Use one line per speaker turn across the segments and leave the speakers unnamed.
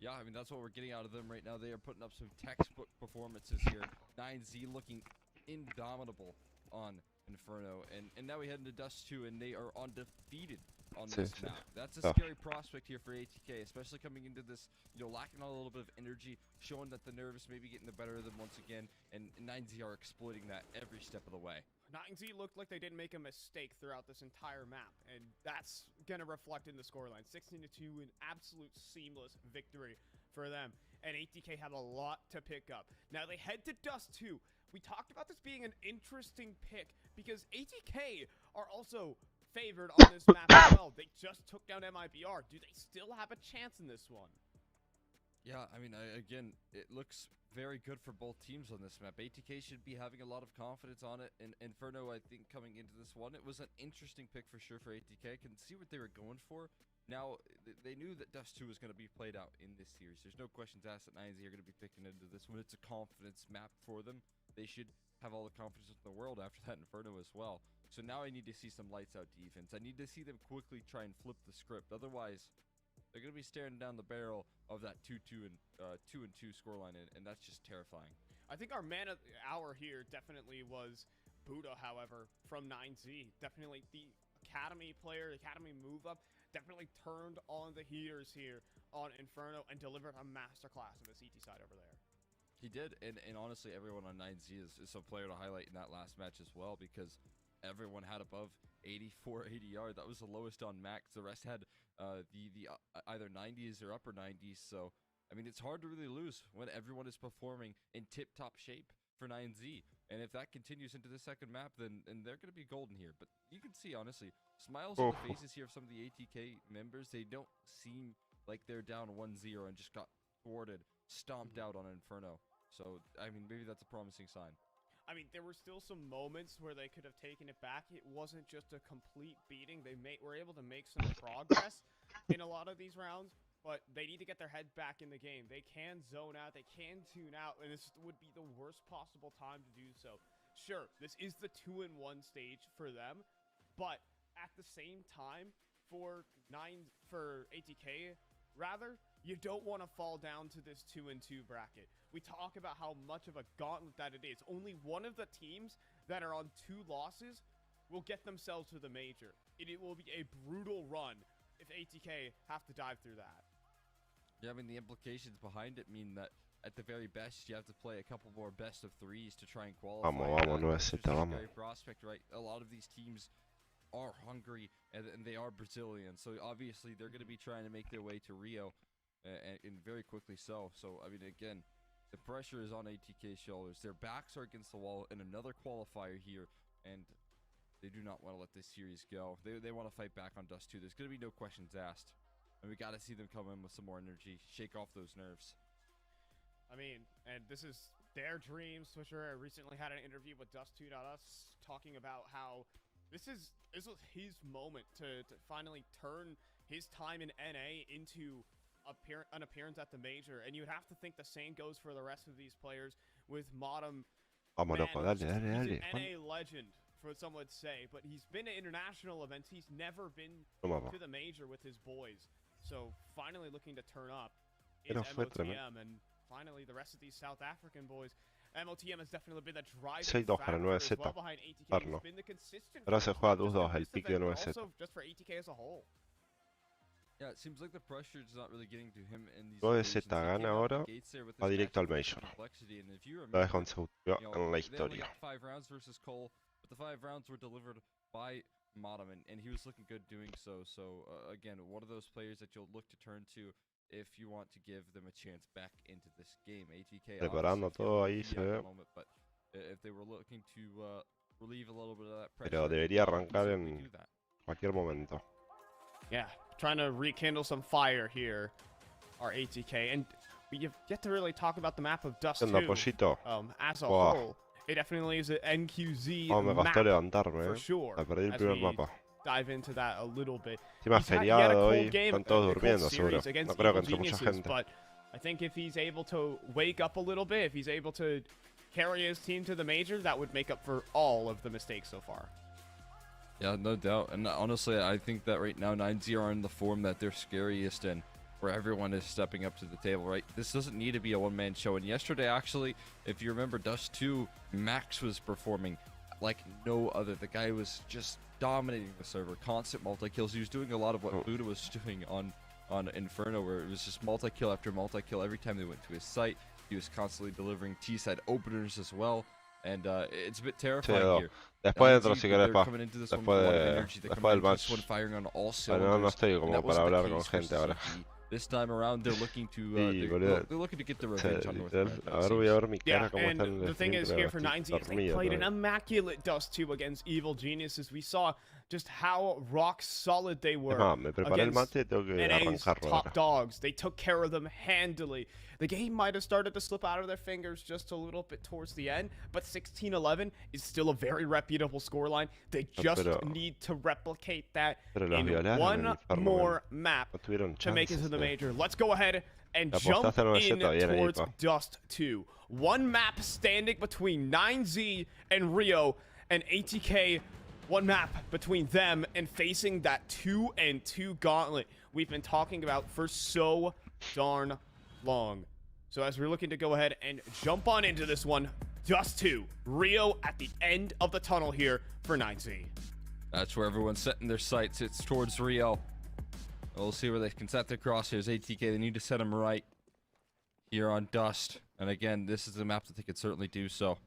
Yeah, I mean, that's what we're getting out of them right now. They are putting up some textbook performances here. 9Z looking indomitable on Inferno. And now we head into Dust 2, and they are undefeated on this map. That's a scary prospect here for ATK, especially coming into this, lacking on a little bit of energy, showing that the nerves may be getting the better of them once again, and 9Z are exploiting that every step of the way.
9Z looked like they didn't make a mistake throughout this entire map, and that's going to reflect in the scoreline. 16-2, an absolute seamless victory for them, and ATK have a lot to pick up. Now they head to Dust 2. We talked about this being an interesting pick because ATK are also favored on this map as well. They just took down MIBR. Do they still have a chance in this one?
Yeah, I mean, again, it looks very good for both teams on this map. ATK should be having a lot of confidence on it, and Inferno, I think, coming into this one, it was an interesting pick for sure for ATK. I can see what they were going for. Now, they knew that Dust 2 was going to be played out in this series. There's no questions asked that 9Z are going to be picking into this one. It's a confidence map for them. They should have all the confidence in the world after that Inferno as well. So now I need to see some lights out defense. I need to see them quickly try and flip the script. Otherwise, they're going to be staring down the barrel of that 2-2 and 2-2 scoreline, and that's just terrifying.
I think our man of the hour here definitely was Buddha, however, from 9Z. Definitely the academy player, the academy move up, definitely turned on the heaters here on Inferno and delivered a masterclass on the CT side over there.
He did, and honestly, everyone on 9Z is a player to highlight in that last match as well, because everyone had above 84 ADR. That was the lowest on max. The rest had the either 90s or upper 90s. So, I mean, it's hard to really lose when everyone is performing in tip-top shape for 9Z. And if that continues into the second map, then they're going to be golden here. But you can see, honestly, smiles on the faces here of some of the ATK members. They don't seem like they're down 1-0 and just got thwarted, stomped out on Inferno. So, I mean, maybe that's a promising sign.
I mean, there were still some moments where they could have taken it back. It wasn't just a complete beating. They were able to make some progress in a lot of these rounds, but they need to get their head back in the game. They can zone out, they can tune out, and this would be the worst possible time to do so. Sure, this is the 2-1 stage for them, but at the same time, for ATK, rather, you don't want to fall down to this 2-2 bracket. We talk about how much of a gauntlet that it is. Only one of the teams that are on 2 losses will get themselves to the major. It will be a brutal run if ATK have to dive through that.
Yeah, I mean, the implications behind it mean that at the very best, you have to play a couple more best of 3s to try and qualify.
Vamos.
Very prospect, right? A lot of these teams are hungry, and they are Brazilian, so obviously they're going to be trying to make their way to Rio, and very quickly so. So, I mean, again, the pressure is on ATK's shoulders. Their backs are against the wall in another qualifier here, and they do not want to let this series go. They want to fight back on Dust 2. There's going to be no questions asked, and we got to see them come in with some more energy, shake off those nerves.
I mean, and this is their dream. Swisher recently had an interview with Dust2.us talking about how this was his moment to finally turn his time in NA into an appearance at the major, and you would have to think the same goes for the rest of these players with Modem.
Vamos, loco, dale.
He's an NA legend, for some would say, but he's been to international events. He's never been to the major with his boys. So finally looking to turn up is MOTM, and finally the rest of these South African boys. MOTM has definitely been the driving factor as well behind ATK. He's been the consistent.
Ahora se juega 2-2 el pick de 9Z.
Also just for ATK as a whole.
Yeah, it seems like the pressure is not really getting to him in these
9Z gana ahora, va directo al Major. Lo deja un segundo en la historia.
5 rounds versus Cole, but the 5 rounds were delivered by Modem, and he was looking good doing so. So, again, one of those players that you'll look to turn to if you want to give them a chance back into this game. ATK
preparando todo ahí, se ve.
But if they were looking to relieve a little bit of that pressure,
pero debería arrancar en cualquier momento.
Yeah, trying to rekindle some fire here, our ATK, and we've yet to really talk about the map of Dust 2 as a whole. It definitely is an NQZ map for sure.
Me perdí el primer mapa.
Dive into that a little bit.
Encima es feriado hoy, están todos durmiendo seguro. No creo que entre mucha gente.
But I think if he's able to wake up a little bit, if he's able to carry his team to the major, that would make up for all of the mistakes so far.
Yeah, no doubt. And honestly, I think that right now 9-0 are in the form that they're scariest in. where everyone is stepping up to the table, right? This doesn't need to be a one-man show. And yesterday, actually, if you remember Dust 2, Max was performing like no other. The guy was just dominating the server, constant multi-kills. He was doing a lot of what Buddha was doing on Inferno, where it was just multi-kill after multi-kill every time they went to his site. He was constantly delivering T-side openers as well. And it's a bit terrifying here.
Después dentro, si quieres, pa.
Después
del match. No estoy como para hablar con gente ahora.
This time around, they're looking to they're looking to get the revenge on North America.
A ver, voy a ver mi cara cómo
and
está en el
the thing is here for 9Z, they played an immaculate Dust 2 against Evil Geniuses. We saw just how rock solid they were against NA's top dogs. They took care of them handily. The game might have started to slip out of their fingers just a little bit towards the end, but 16-11 is still a very reputable scoreline. They just need to replicate that in one more map to make it to the major. Let's go ahead and jump in towards Dust 2. One map standing between 9Z and Rio, and ATK, one map between them and facing that 2-2 gauntlet we've been talking about for so darn long. So as we're looking to go ahead and jump on into this one, Dust 2, Rio at the end of the tunnel here for 9Z.
That's where everyone's setting their sights. It's towards Rio. We'll see where they can set their crosshairs. ATK, they need to set them right here on Dust. And again, this is the map that they could certainly do so.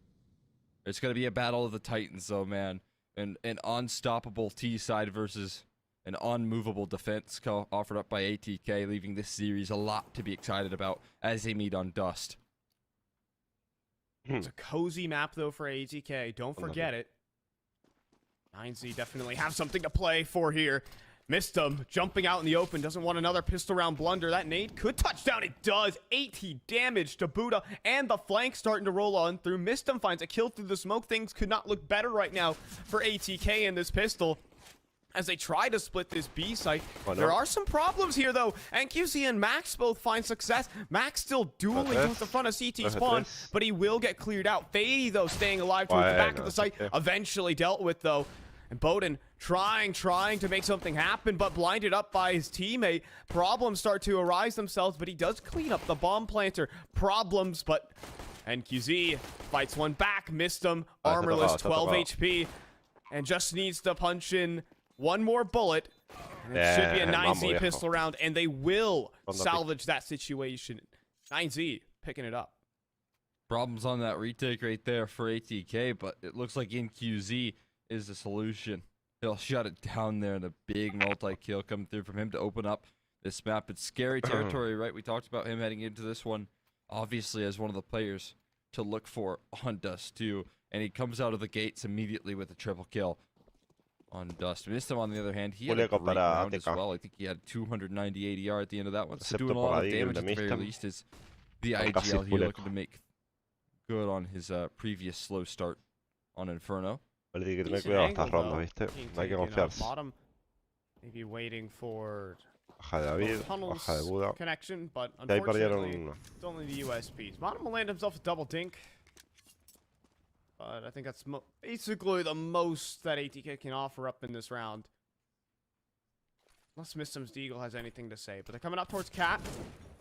It's going to be a battle of the Titans, though, man. An unstoppable T side versus an unmovable defense offered up by ATK, leaving this series a lot to be excited about as they meet on Dust.
It's a cozy map, though, for ATK. Don't forget it. 9Z definitely have something to play for here. Missed him, jumping out in the open, doesn't want another pistol round blunder. That nade could touch down, it does. 80 damage to Buddha, and the flank starting to roll on through. Missed him, finds a kill through the smoke. Things could not look better right now for ATK in this pistol as they try to split this B site. There are some problems here, though, and QC and Max both find success. Max still dueling towards the front of CT spawn, but he will get cleared out. Fady, though, staying alive towards the back of the site, eventually dealt with, though. And Bowden trying to make something happen, but blinded up by his teammate. Problems start to arise themselves, but he does clean up the bomb planter. Problems, but NQZ fights one back, missed him. Armorless, 12 HP, and just needs to punch in one more bullet. And it should be a 9Z pistol round, and they will salvage that situation. 9Z picking it up.
Problems on that retake right there for ATK, but it looks like NQZ is the solution. He'll shut it down there, and a big multi-kill coming through from him to open up this map. It's scary territory, right? We talked about him heading into this one, obviously, as one of the players to look for on Dust 2, and he comes out of the gates immediately with a triple kill on Dust. Missed him, on the other hand. He had a great round as well. I think he had 290 ADR at the end of that one. So doing a lot of damage at the very least is the IGL here, looking to make good on his previous slow start on Inferno.
Tener cuidado estas rondas, ¿viste? No hay que confiarse.
Maybe waiting for
baja de David, baja de Buda.
Connection, but
Y ahí perdieron
unfortunately, it's only the USPs. Bottom will land himself a double dink. But I think that's basically the most that ATK can offer up in this round. Unless Mr. Deagle has anything to say. But they're coming up towards Cat.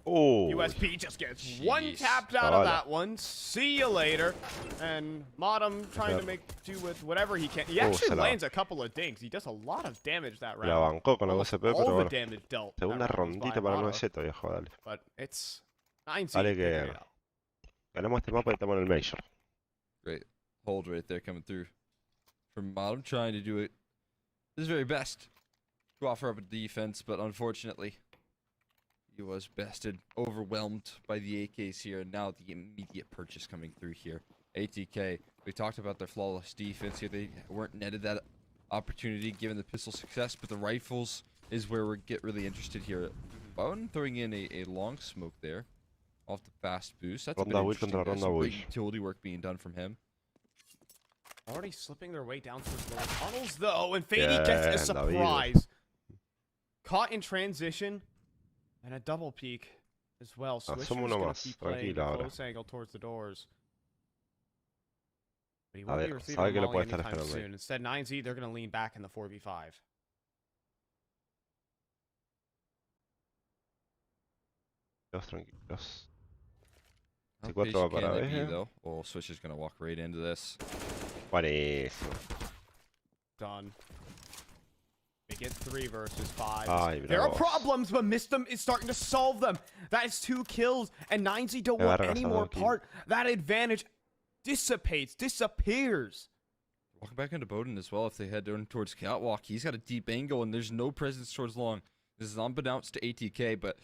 Oh,
USP just gets one tapped out of that one. See you later. And Modem trying to make do with whatever he can. He actually lands a couple of dinks. He does a lot of damage that round.
La bancó con la USP, pero bueno.
Damage dealt
Segunda rondita para 9Z, viejo, dale.
But it's 9Z.
Dale que ganamos este mapa y estamos en el Major.
Great hold right there coming through from Modem, trying to do it his very best to offer up a defense, but unfortunately he was bested, overwhelmed by the AKs here, and now the immediate purchase coming through here. ATK, we talked about their flawless defense here. They weren't netted that opportunity given the pistol success, but the rifles is where we get really interested here. Bowden throwing in a long smoke there off the fast boost. That's a bit interesting. There's some great utility work being done from him.
Already slipping their way down towards the tunnels, though, and Fady gets a surprise. Caught in transition. And a double peek as well. Swisher's going to keep playing a close angle towards the doors. But he won't be receiving the molly anytime soon. Instead, 9Z, they're going to lean back in the 4v5. 5
Tranquilos.
How
C4 va
patient
para
can they be,
B.
though? Oh, Switch is gonna walk right into this.
Buenísimo.
Done. They get 3 versus 5.
Ay,
There are
bravos.
problems, but Mistem is starting to solve them. That is 2 kills, and 9Z don't want any more part. That advantage dissipates, disappears.
Walking back into Bowden as well if they head down towards Catwalk. He's got a deep angle, and there's no presence towards long. This is unbeknownst to ATK, but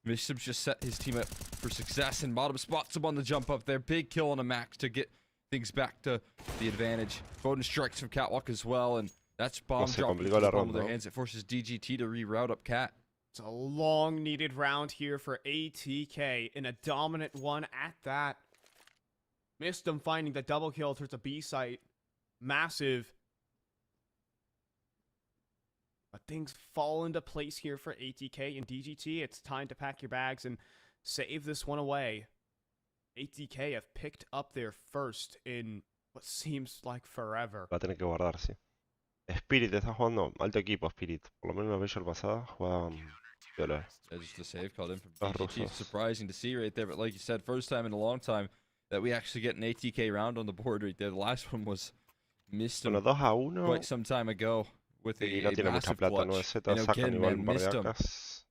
Mistem's just set his team up for success, and Bottom spots him on the jump up there. Big kill on a max to get things back to the advantage. Bowden strikes from Catwalk as well, and that's bomb dropping into the palm of their hands. It forces DGT to reroute up Cat.
It's a long needed round here for ATK, and a dominant one at that. Mistem finding the double kill towards a B site. Massive. But things fall into place here for ATK and DGT. It's time to pack your bags and save this one away. ATK have picked up their first in what seems like forever.
Va a tener que guardar, sí. Spirit está jugando alto equipo, Spirit. Por lo menos la vez pasada jugaba viola.
Just a save called in from
Los
DGT.
rusos.
Surprising to see right there, but like you said, first time in a long time that we actually get an ATK round on the board right there. The last one was missed
Bueno, 2-1.
quite some time ago with
Y
a
no tiene mucha
massive
plata,
clutch.
9Z.
And
Sacan
again,
igual
man,
un par de
missed him.
AKs.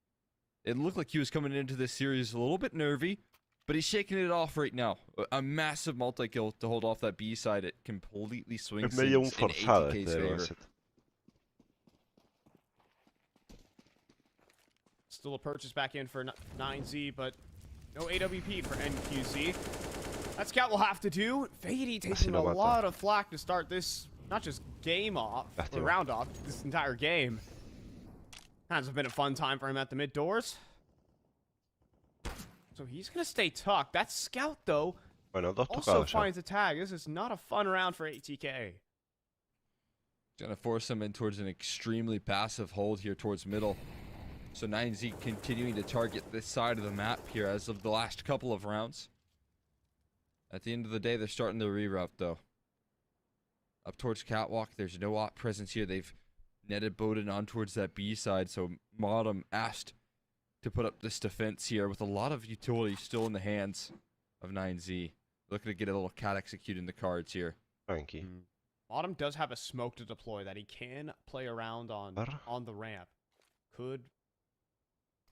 It looked like he was coming into this series a little bit nervy, but he's shaking it off right now. A massive multi-kill to hold off that B side. It completely swings
Es medio un
things in
forzado
ATK's
este de
favor.
9Z.
Still a purchase back in for 9Z, but no AWP for NQZ. That Scout will have to do. Fady taking a lot of flack to start this, not just game off, or round off, this entire game. Hasn't been a fun time for him at the mid doors. So he's going to stay tucked. That Scout, though,
Bueno, dos
also
tocados ya.
finds a tag. This is not a fun round for ATK.
Gonna force him in towards an extremely passive hold here towards middle. So 9Z continuing to target this side of the map here as of the last couple of rounds. At the end of the day, they're starting to reroute though. Up towards Catwalk, there's no op presence here. They've netted Bowden on towards that B side, so Modem asked to put up this defense here with a lot of utility still in the hands of 9Z. Looking to get a little cat execute in the cards here.
Tranqui.
Autumn does have a smoke to deploy that he can play around on the ramp. Could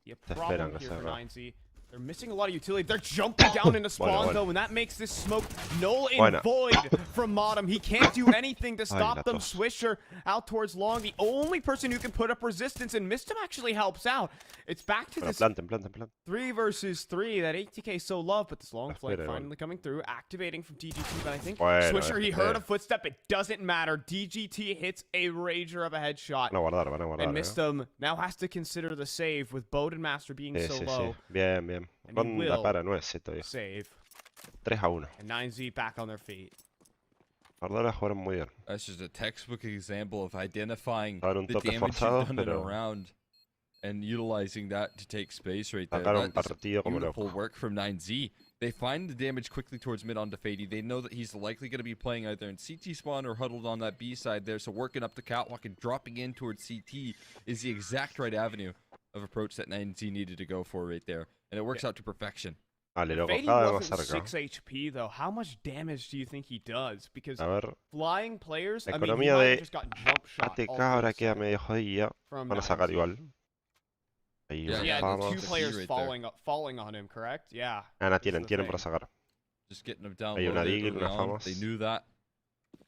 be a problem here for 9Z. They're missing a lot of utility. They're jumping down into spawn, though, and that makes this smoke null and void from Modem. He can't do anything to stop them. Swisher out towards long. The only person who can put up resistance, and Mistem actually helps out. It's back to this 3 versus 3 that ATK so love, but this long flank finally coming through, activating from DGT, but I think Swisher, he heard a footstep. It doesn't matter. DGT hits a rager of a headshot. And Mistem now has to consider the save with Bowden Master being so low.
Bien, bien. Ronda para 9Z todavía.
Save.
3-1.
And 9Z back on their feet.
Ahora jugaron muy bien.
That's just a textbook example of identifying
un
the
toque
damage
forzado,
you've done in a
pero
round and utilizing that to take space right there.
sacaron un
That is
partido como
beautiful
loco.
work from 9Z. They find the damage quickly towards mid onto Fady. They know that he's likely going to be playing either in CT spawn or huddled on that B side there. So working up the catwalk and dropping in towards CT is the exact right avenue of approach that 9Z needed to go for right there. And it works out to perfection.
Fady wasn't 6 HP though. How much damage do you think he does? Because flying players,
la
I mean, he
economía
might
de
have just gotten jump shot.
ATK ahora queda medio jodida. Van a sacar igual. Ahí
Yeah, the
vamos.
2 players falling on him, correct? Yeah.
Ana tienen para sacar.
Just getting them down
Hay
low
una
there
Deagle,
early
una
on.
Famas.
They knew that.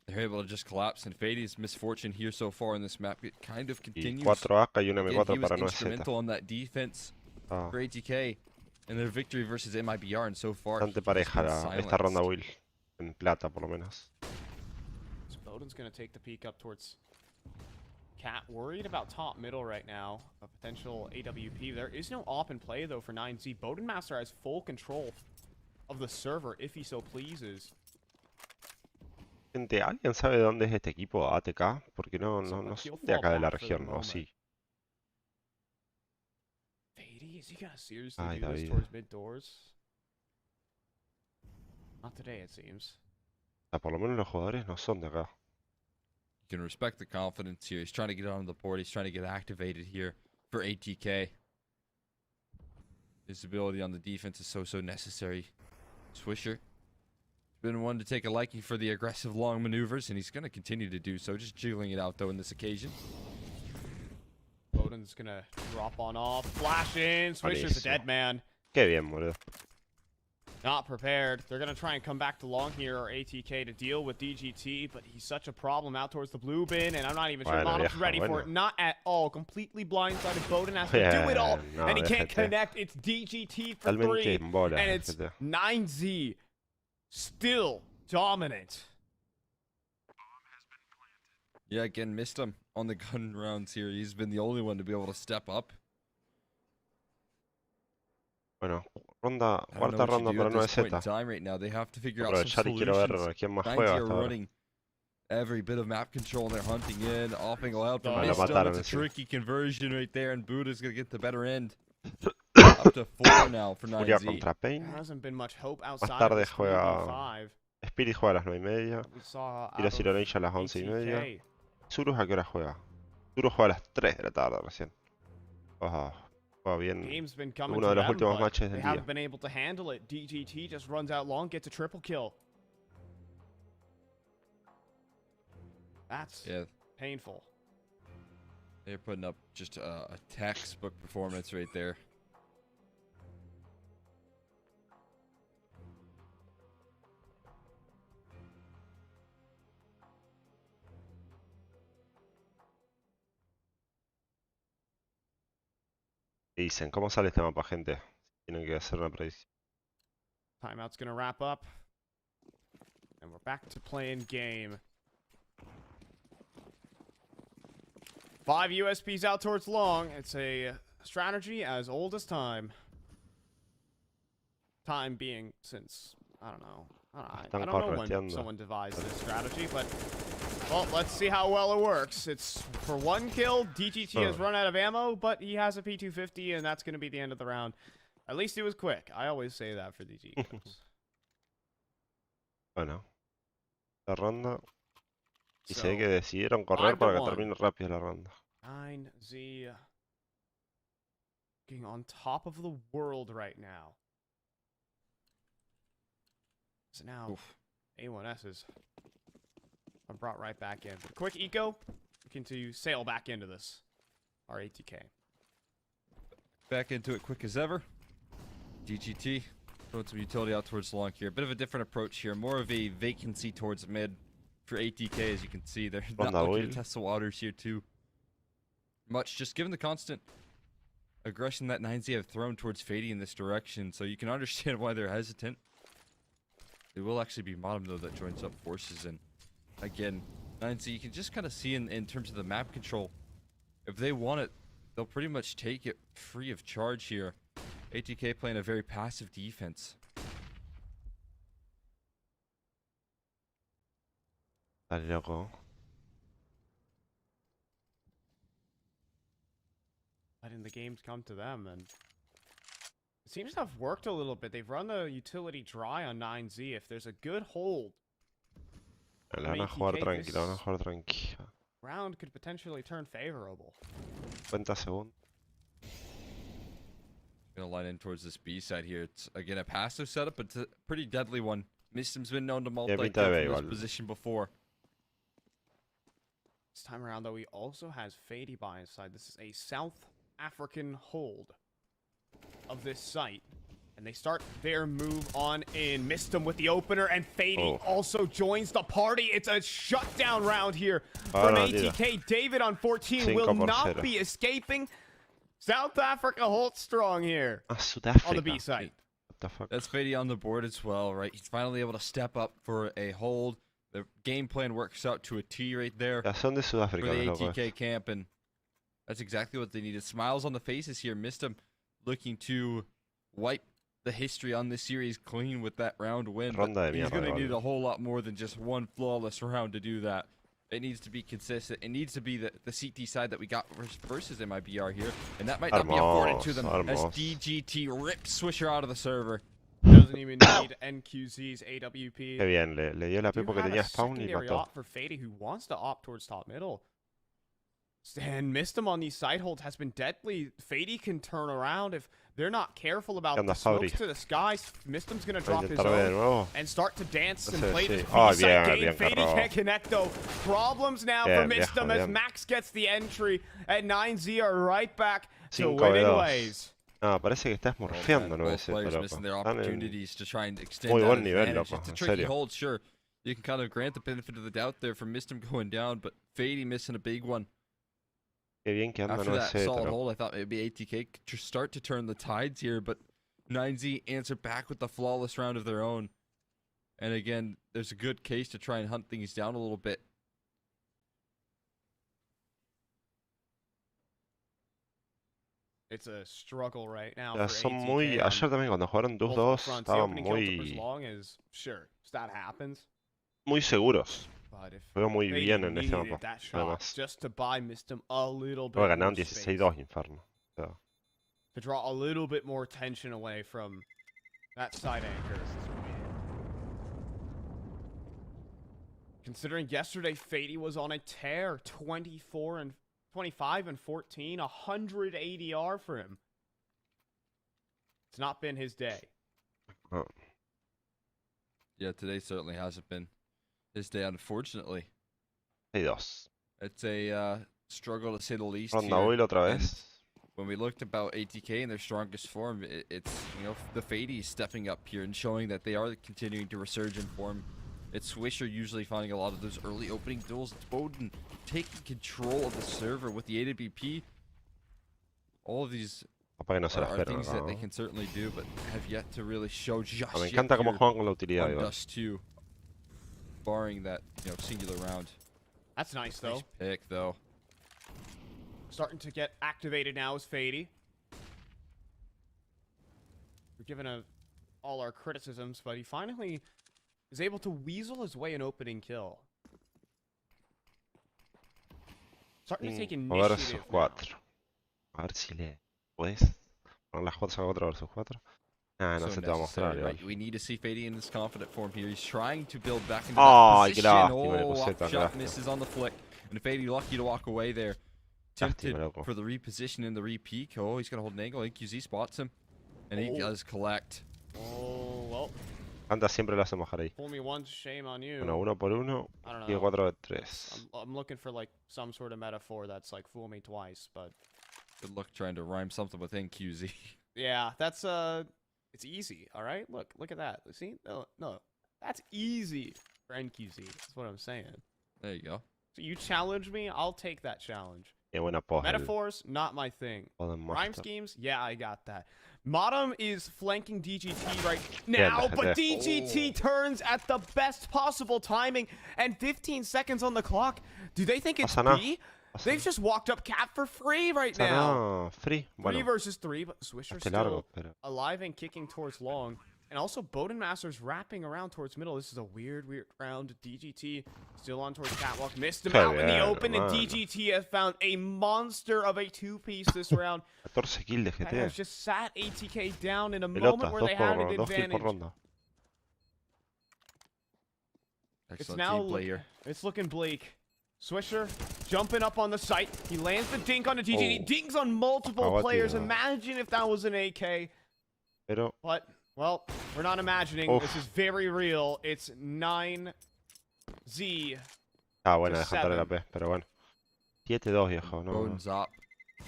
They're able to just collapse, and Fady's misfortune here so far in this map it kind of continues.
4 AK y un
Again,
M4
he was
para 9Z.
instrumental on that defense for ATK and their victory versus MIBR, and so far
Bastante pareja esta ronda Will. En plata, por lo menos.
So Bowden's going to take the peek up towards Cat. Worried about top middle right now. A potential AWP. There is no op in play, though, for 9Z. Bowden Master has full control of the server, if he so pleases.
Gente, ¿alguien sabe dónde es este equipo ATK? Porque no son de acá de la región, ¿no? Sí.
Fady, is he gonna seriously do this towards mid doors? Not today, it seems.
O sea, por lo menos los jugadores no son de acá.
You can respect the confidence here. He's trying to get on the board. He's trying to get activated here for ATK. Visibility on the defense is so necessary. Swisher been one to take a liking for the aggressive long maneuvers, and he's going to continue to do so, just jiggling it out though in this occasion.
Bowden's gonna drop on off, flash in, Swisher's a dead man.
Qué bien, boludo.
Not prepared. They're gonna try and come back to long here, or ATK, to deal with DGT, but he's such a problem out towards the blue bin, and I'm not even sure Monop's ready for it. Not at all. Completely blindsided. Bowden has to do it all, and he can't connect. It's DGT for 3, and it's 9Z still dominant.
Yeah, again, missed him on the gun rounds here. He's been the only one to be able to step up.
Bueno, cuarta ronda para 9Z.
Right now, they have to figure out some
Aprovechar y quiero ver
solutions.
quién más juega hasta ahora.
Running every bit of map control. They're hunting in, offing loud from
Lo
Mistum.
mataron,
It's a
sí.
tricky conversion right there, and Buddha's gonna get the better end. Up to 4 now for
Furia
9Z.
contra Pain.
There hasn't been much hope
Más
outside
tarde
of this
juega
3v5.
Spirit, juega a las 9:30.
We saw
Tira
out of
Sironilla a las 11:30.
ATK.
Zurus, ¿a qué hora juega? Zurus juega a las 3 de la tarde recién. Juega bien.
Game's been coming
Uno
to
de los
them,
últimos
but
matches
they
del
haven't
día.
been able to handle it. DGT just runs out long, gets a triple kill. That's painful.
They're putting up just a textbook performance right there.
Dicen, ¿cómo sale este mapa, gente? Tienen que hacer una predicción.
Timeout's gonna wrap up. And we're back to playing game. 5 USPs out towards long. It's a strategy as old as time. Time being since, I don't know. I don't know when someone devised this strategy, but well, let's see how well it works. It's for 1 kill. DGT has run out of ammo, but he has a P250, and that's going to be the end of the round. At least he was quick. I always say that for these ecos.
Bueno, la ronda. Y
So,
sé que decidieron correr para que
5-1.
termine rápido la ronda.
9Z being on top of the world right now. So now A1S's are brought right back in. Quick eco, looking to sail back into this. Our ATK.
Back into it quick as ever. DGT throwing some utility out towards long here. A bit of a different approach here. More of a vacancy towards mid for ATK, as you can see. They're not looking to test the waters here too much. Just given the constant aggression that 9Z have thrown towards Fady in this direction. So you can understand why they're hesitant. It will actually be Bottom though that joins up forces, and again, 9Z, you can just kind of see in terms of the map control, if they want it, they'll pretty much take it free of charge here. ATK playing a very passive defense.
Dale, loco.
Letting the games come to them, and it seems to have worked a little bit. They've run the utility dry on 9Z. If there's a good hold,
La van a jugar tranquila, la van a jugar tranquila.
round could potentially turn favorable.
50 segundos.
Gonna line in towards this B side here. It's again a passive setup, but it's a pretty deadly one. Mistum's been known to multi-kill from this position before.
This time around, though, he also has Fady by his side. This is a South African hold of this site. And they start their move on in. Mistum with the opener, and Fady also joins the party. It's a shutdown round here from ATK. David on 14 will not be escaping. South Africa holds strong here on the B side.
What the fuck?
That's Fady on the board as well, right? He's finally able to step up for a hold. The game plan works out to a T right there
Ya son de
for
Sudáfrica,
the
los locos.
ATK camp, and that's exactly what they needed. Smiles on the faces here. Mistum looking to wipe the history on this series clean with that round win. But he's going to need a whole lot more than just one flawless round to do that. It needs to be consistent. It needs to be the CT side that we got versus MIBR here. And that might not be afforded to them as DGT rips Swisher out of the server.
Doesn't even need NQZ's AWP.
Qué bien, le dio la P porque tenía spawn y mató.
For Fady, who wants to opt towards top middle. And Mistum on these side holds has been deadly. Fady can turn around if they're not careful about
onda,
the smokes
Fabri?
to the skies, Mistum's gonna
Voy a
drop his
intentar ver de
own
nuevo.
and start to dance and
Sí,
play
sí.
this
Ah,
B-side
bien,
game.
bien,
Fady
Carro.
can't connect though. Problems now for
Bien, viejo,
Mistum as
bien.
Max gets the entry, and 9Z are right back to
5
winning
2.
ways.
No, parece que está
Oh, man,
smurfeando
both
9Z,
players
loco.
missing their
Están en
opportunities to try and extend
muy
that
buen nivel,
advantage.
loco,
It's a
en
tricky
serio.
hold, sure. You can kind of grant the benefit of the doubt there for Mistum going down, but Fady missing a big one.
Qué bien que anda
After that
9Z,
solid
loco.
hold, I thought maybe ATK could start to turn the tides here, but 9Z answered back with the flawless round of their own. And again, there's a good case to try and hunt things down a little bit.
It's a struggle right now
Ya
for
son
ATK
muy...
on
Ayer también cuando jugaron
multiple
2-2
fronts. The
estaban
opening kill took as
muy...
long as, sure, that happens.
muy seguros.
But if
Juego muy
Fady
bien en ese
needed
mapa,
that shot
además.
just to buy Mistum a little bit
Luego
more
ganaron
space,
16-2 Inferno. O sea,
to draw a little bit more tension away from that side anchor. Considering yesterday Fady was on a tear, 25 and 14, 100 ADR for him. It's not been his day.
oh.
Yeah, today certainly hasn't been his day, unfortunately.
6-2.
It's a struggle to say the least
Ronda
here.
Oil otra
And
vez.
when we looked about ATK in their strongest form, it's, you know, the Fady stepping up here and showing that they are continuing to resurge in form. It's Swisher usually finding a lot of those early opening duels. It's Boden taking control of the server with the AWP. All of these
Capaz que no se la
are
esperan
things
acá,
that they
¿no?
can certainly do, but have yet to really show just
Me
yet
encanta cómo
here
juegan con la utilidad,
on
igual.
Dust 2. Barring that, you know, singular round.
That's nice, though.
Nice pick, though.
Starting to get activated now is Fady. We're giving all our criticisms, but he finally is able to weasel his way an opening kill. Starting to take
Versus
initiative now.
4. A ver si le puedes poner las 4 a 4 versus 4. Ah, no
So
se te va a mostrar,
necessary,
igual.
right? We need to see Fady in this confident form here. He's trying to build back into
Ay,
that
qué
position.
lástima, le puse
Oh,
tan
shot
lástima.
misses on the flick. And Fady lucky to walk away there. Tempted
Lástima, loco.
for the reposition and the repeak. Oh, he's going to hold an angle. QZ spots him. And he
Oh.
does collect.
Oh, well,
Anda siempre lo hace mojar ahí.
fool me once, shame on you.
Bueno, 1 por 1
I don't
y
know.
4 de 3.
I'm looking for like some sort of metaphor that's like fool me twice, but
Good luck trying to rhyme something with NQZ.
yeah, that's it's easy. All right, look at that. See, no, that's easy for NQZ. That's what I'm saying.
There you go.
So you challenge me, I'll take that challenge.
Qué buena post.
Metaphors, not my thing. Rhyme schemes, yeah, I got that. Modem is flanking DGT right now, but DGT turns at the best possible timing and 15 seconds on the clock. Do they think it's B? They've just walked up cap for free right now.
Free.
3
Bueno,
versus 3, but Swisher
este
still
largo, pero...
alive and kicking towards long. And also Boden Master's wrapping around towards middle. This is a weird round. DGT still on towards catwalk. Missed him out in the open, and DGT has found a monster of a 2-piece this round.
14 kills de
That
GT.
has just sat ATK down in a
Pelotas,
moment where
2
they had an
kills por
advantage.
ronda.
Excellent
now
team play here.
It's looking bleak. Swisher jumping up on the site. He lands the dink on the DGT.
Oh.
Dinks on multiple
Acaba
players.
tirado.
Imagine if that was an AK.
Pero...
But, well, we're not imagining.
Uf.
This is very real. It's 9Z.
Ah, buena,
Just
dejantarle la
7.
P, pero bueno. 7-2, viejo, no.
Boden's up.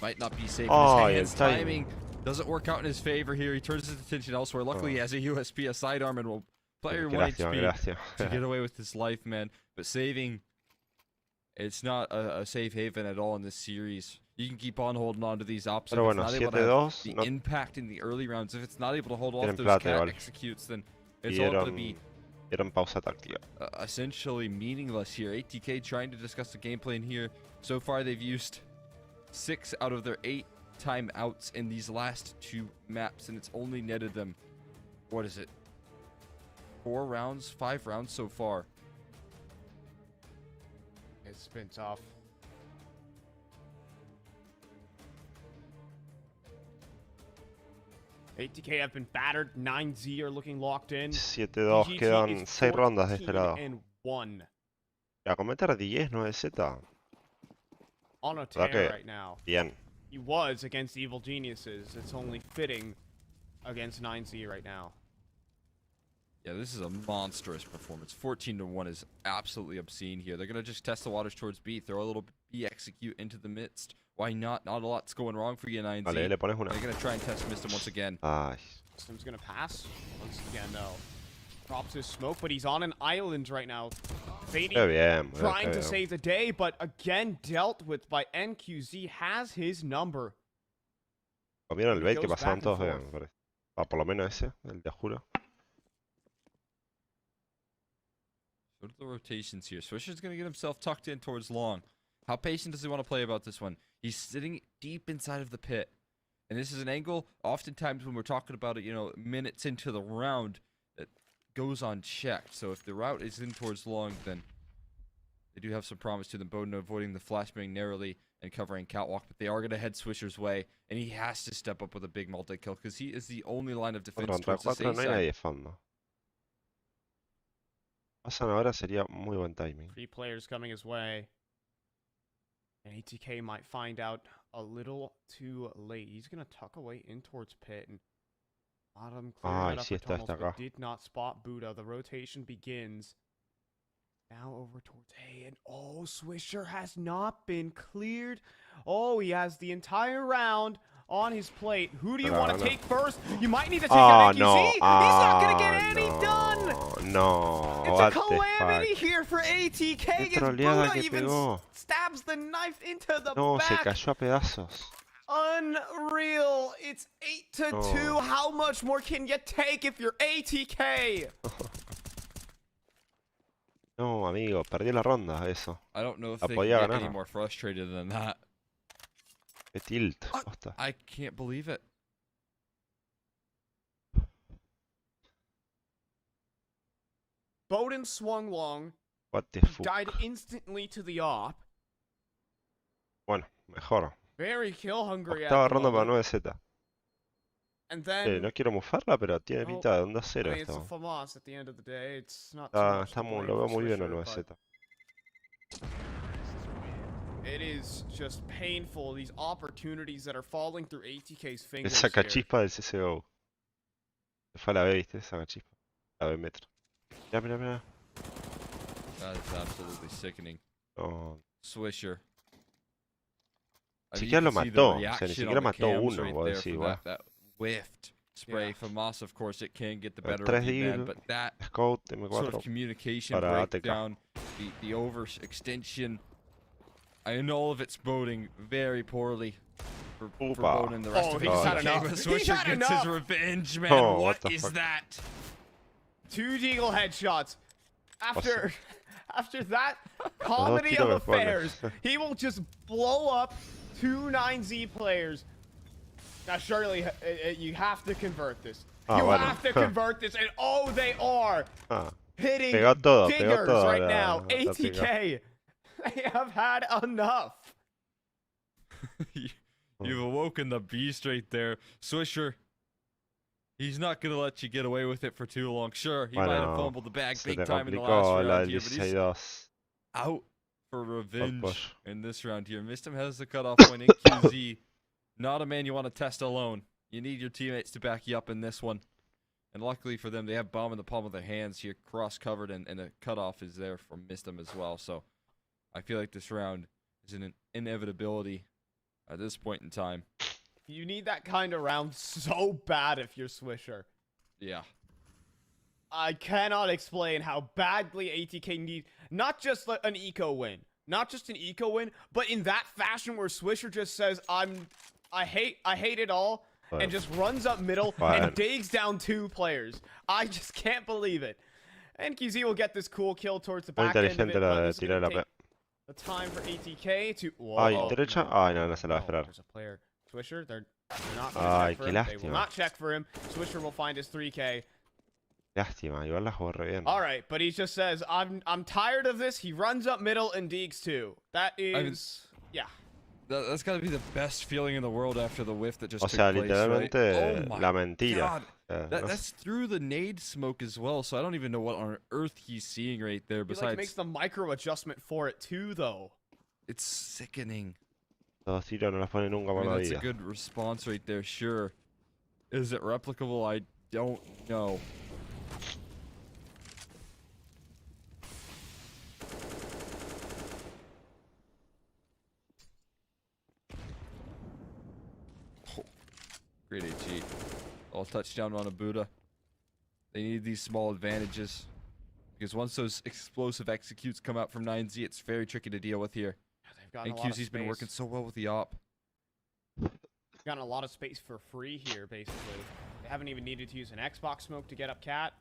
Might not be safe
Oh,
in
y
his
el
hands.
timing.
Doesn't work out in his favor here. He turns his attention elsewhere. Luckily, he has a USP, a sidearm, and will player
Qué
1
lástima, qué
HP
lástima.
to get away with his life, man. But saving, it's not a safe haven at all in this series. You can keep on holding on to these ops.
Pero
If
bueno,
it's not able to have
7-2.
the
No
impact in the early rounds, if it's not able to hold off
tienen
those
plata
cat
igual.
executes, then it's all going to be
Dieron pausa táctica.
essentially meaningless here. ATK trying to discuss the game plan here. So far, they've used 6 out of their 8 timeouts in these last 2 maps, and it's only netted them, what is it, 4 rounds, 5 rounds so far.
It's been tough. ATK have been battered. 9Z are looking locked in.
7-2,
DGT
quedan
is
6 rondas de este lado.
14-1
A cometer 10, 9Z.
on a
¿Verdad
tear
que
right now.
bien?
he was against Evil Geniuses. It's only fitting against 9Z right now.
Yeah, this is a monstrous performance. 14-1 is absolutely obscene here. They're going to just test the waters towards B. Throw a little B execute into the midst. Why not? Not a lot's going wrong for you, 9Z.
Vale, le pones una.
They're going to try and test Mistim once again.
Ay.
Mistim's going to pass. Once again, though. Drops his smoke, but he's on an island right now. Fady trying to save the day, but again dealt with by NQZ. Has his number.
¿Vieron el bait que pasaban todos? Vean, me parece. Por lo menos ese, el de juro.
Go to the rotations here. Swisher's going to get himself tucked in towards long. How patient does he want to play about this one? He's sitting deep inside of the pit. And this is an angle, oftentimes when we're talking about it, you know, minutes into the round, that goes unchecked. So if the route is in towards long, then they do have some promise to them. Bowden avoiding the flashbang narrowly and covering catwalk, but they are going to head Swisher's way. And he has to step up with a big multi-kill because he is the only line of defense towards the safe
no hay
side.
nadie fondo. Pasan ahora sería muy buen timing.
3 players coming his way. And ATK might find out a little too late. He's going to tuck away in towards pit. And bottom clearing
Sí
up for tunnels,
está
but
acá.
did not spot Buddha. The rotation begins. Now over towards A. And oh, Swisher has not been cleared. Oh, he has the entire round on his plate. Who do you want to take first? You might need to take out NQZ.
No.
He's not going to get any done.
No.
It's a calamity here for ATK. As Buddha even stabs the knife into the
No, se
back.
cayó a pedazos.
Unreal. It's 8-2. How much more can you take if you're ATK?
No, amigo, perdí la ronda, eso.
I don't know if
La
they can
podía
get
ganar.
any more frustrated than that.
Qué tilt, posta.
I can't believe it.
Bowden swung long.
What the
He
fuck.
died instantly to the op.
Bueno, mejor.
Very kill hungry at
Octava
the
ronda para
moment.
9Z.
And then
No quiero mufarla, pero tiene
Well,
pinta de 1-0
I mean, it's a
esto.
FAMAS at the end of the day. It's not too much to blame
Lo veo
for
muy bien el
Swisher,
9Z.
but it is just painful, these opportunities that are falling through ATK's
El
fingers here.
sacachispa del CSGO. Se fue a la B, ¿viste? Sacachispa. La B metro. Mira, mira, mira.
That is absolutely sickening.
No.
Swisher.
Ni
you
siquiera lo
can see the
mató. O sea,
reaction
ni
on
siquiera
the
mató
cams
uno.
right
Vos
there
decís,
for
bueno.
that whiffed spray.
Yeah.
FAMAS, of course, it can get the
El
better
3
of the man,
deal,
but that
Scout,
sort
M4.
of communication
para ATK.
breakdown, the overextension, and all of it's boding very poorly for Bowden and the rest of
he's
his
had
team.
enough.
But
He's
Swisher
had
gets
enough.
his revenge, man.
Oh, what
what
the
is
fuck?
that?
2 Deagle headshots. After that comedy
tiro
of
me pone.
affairs, he will just blow up 2 9Z players. Now, surely you have to convert this. You
bueno.
have to convert this, and oh, they are hitting
Pegó todo
dingers right
la
now.
ATK.
ATK, they have had enough.
You've awoken the beast right there. Swisher, he's not going to let you get away with it for too long. Sure, he might have fumbled the bag
Se
big
le
time in the
complicó
last
la
round
del
here, but he's
16-2.
out for revenge
push.
in this round here. Mistim has the cutoff point in QZ. Not a man you want to test alone. You need your teammates to back you up in this one. And luckily for them, they have bomb in the palm of their hands here, cross-covered, and a cutoff is there from Mistim as well. So I feel like this round is an inevitability at this point in time.
You need that kind of round so bad if you're Swisher.
Yeah.
I cannot explain how badly ATK need not just an eco win, not just an eco win, but in that fashion where Swisher just says, I hate it all, and just runs up middle and digs down 2 players. I just can't believe it. And QZ will get this cool kill towards the back end of it,
inteligente la
but
de
this is
tirar
gonna
la P.
take the time for ATK to...
Ay,
Whoa,
derecha.
no.
Ay, no se la va a
Oh,
esperar.
there's a player. Swisher, they're not going
Ay,
to check for
qué
him. They will
lástima.
not check for him. Swisher will find his 3K.
Lástima, igual la jugó re bien.
All right, but he just says, I'm tired of this. He runs up middle and digs 2. That is... yeah.
That's got to be the best feeling in the world after the whiff that just
O
took
sea,
place,
literalmente
right? Oh my
la mentira.
God.
No
That's through the nade smoke as well, so I don't even know what on earth he's seeing right there.
He
Besides,
makes the micro adjustment for it too, though.
it's sickening.
Los tiros no las pone nunca
I
por
mean,
la
that's a
vida.
good response right there, sure. Is it replicable? I don't know. Oh, great HE. All touchdown on a Buddha. They need these small advantages. Because once those explosive executes come out from 9Z, it's very tricky to deal with here.
They've gotten
And
a lot of
QZ's been working
space.
so well with the op.
Gotten a lot of space for free here, basically. They haven't even needed to use an Xbox smoke to get up Cat.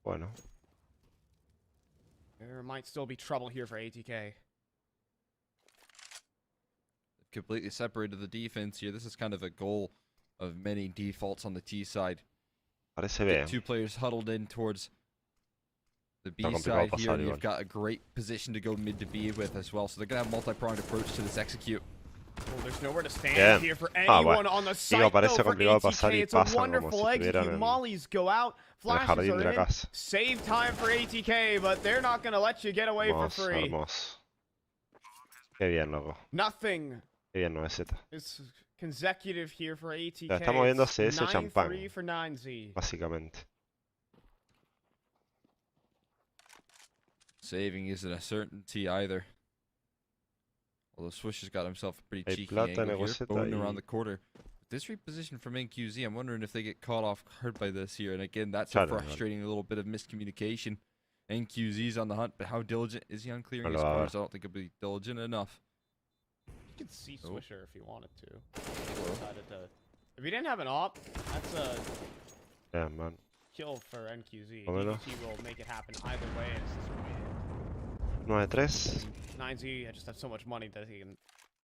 Bueno.
There might still be trouble here for ATK.
Completely separated the defense here. This is kind of a goal of many defaults on the T side.
Parece bien.
Two players huddled in towards the B
complicado
side here,
pasar
and
igual.
you've got a great position to go mid to B with as well. So they're going to have a multi-pronged approach to this execute.
Well, there's nowhere to stand
Bien.
here for
Ah,
anyone
bueno.
on the
Digo,
site,
parece
though, for
complicado pasar
ATK.
y
It's a
pasan como
wonderful
si estuvieran
execute.
en
Mollies go out,
el
flashes
jardín
are
de la
in.
casa.
Save time for ATK, but they're not going to let you get away for
Hermoso,
free.
hermoso. Qué bien, loco.
Nothing
Qué bien, 9Z.
is consecutive here for ATK.
Ya estamos viendo
It's
CS champán.
9-3 for 9Z.
Básicamente.
Saving isn't a certainty either. Although Swish has got himself a pretty
Hay
cheeky
plata,
angle here.
negoceta
Bowden
y-
around the corner. This reposition from NQZ, I'm wondering if they get caught off guard by this here. And again, that's a
Claro, claro.
frustrating little bit of miscommunication. NQZ's on the hunt, but how diligent is he on clearing
No
his
lo va a
corners?
ver.
I don't think he'll be diligent enough.
You could see
Oh.
Swisher if he wanted to. He decided to. If he didn't have an op, that's a
Bien, man.
kill for NQZ.
Por lo menos.
DDT will make it happen either way. It's just win.
9-3.
9Z just have so much money that they can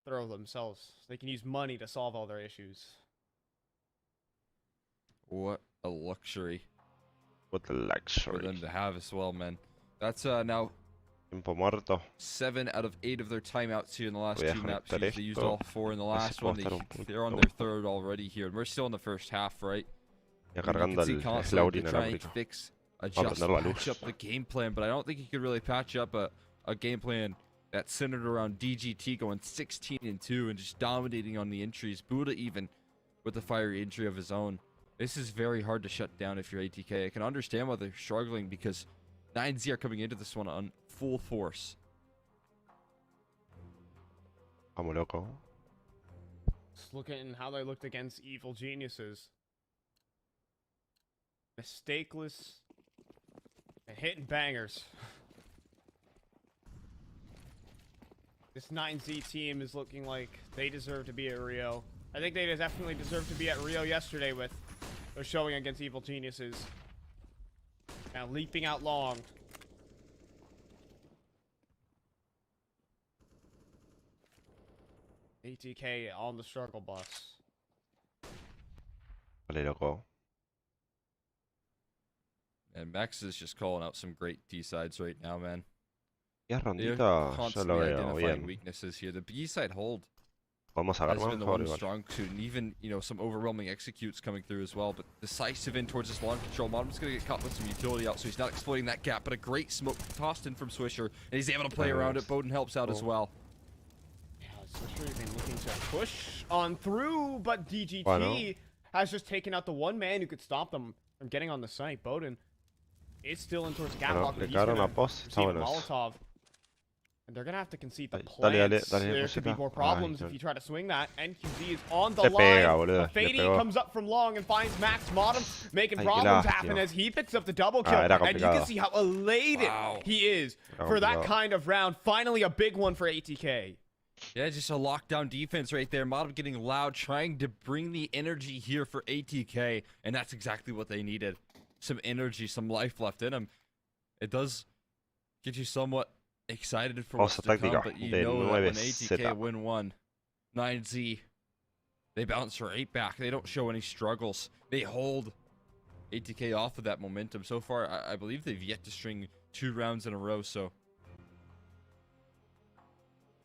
throw themselves. They can use money to solve all their issues.
What a luxury
What a
for them
luxury.
to have as well, man. That's now
Tiempo muerto.
7 out of 8 of their timeouts here in the last
Voy a
two maps.
conectar
They used
esto.
all 4 in the
Así
last
puedo
one.
estar un poquito-
They're on their third already here. And we're still in the first half, right?
Ya
I mean, you
cargando
can see
el
constantly
Laurin
they're
en
trying
el
to
abrigo.
fix,
a
adjust,
prender la
patch
luz.
up the game plan, but I don't think you could really patch up a game plan that's centered around DGT going 16-2 and just dominating on the entries. Buddha even with a fiery entry of his own. This is very hard to shut down if you're ATK. I can understand why they're struggling because 9Z are coming into this one on full force.
Vamos, loco.
Just looking at how they looked against evil geniuses. Mistakeless and hitting bangers. This 9Z team is looking like they deserve to be at Rio. I think they definitely deserve to be at Rio yesterday with their showing against evil geniuses. Now leaping out long. ATK on the struggle bus.
Vale, loco.
And Max is just calling out some great D sides right now, man.
Ya
They're
rondita, yo lo
constantly
veo
identifying
bien.
weaknesses here. The B side hold
Vamos a
has
agarrar
been the
mejor
one
igual.
strong suit, and even some overwhelming executes coming through as well. But decisive in towards this long control. Modern's gonna get caught with some utility out, so he's not exploiting that gap. But a great smoke tossed in from Swisher, and he's able to play around it. Bowden helps out as well.
Yeah, Swisher has been looking to push on through, but DGT
Bueno.
has just taken out the one man who could stop them from getting on the site. Bowden is still in towards the gap
Bueno,
lock,
le
but he's
cagaron
gonna
a post. Está
receive a
bueno eso.
Molotov. And they're gonna have to concede the
Dale,
plants.
dale,
There could be
Josita.
more
Ay,
problems
no.
if you try to swing that. NQZ is on the
Le
line.
pega, boludo,
But
le
Fady
pegó.
comes up from long and finds Max Modem, making
Ay, qué
problems happen
lástima.
as he picks up the double kill.
Era
And you can
complicado.
see how elated
Wow.
he is
Era
for that
complicado.
kind of round. Finally, a big one for ATK.
Yeah, just a lockdown defense right there. Modem getting loud, trying to bring the energy here for ATK, and that's exactly what they needed. Some energy, some life left in them. It does get you somewhat excited for what's
Pausa
to come,
táctica
but you
de
know that when
9Z.
ATK win one, 9Z, they bounce right back. They don't show any struggles. They hold ATK off of that momentum. So far, I believe they've yet to string 2 rounds in a row, so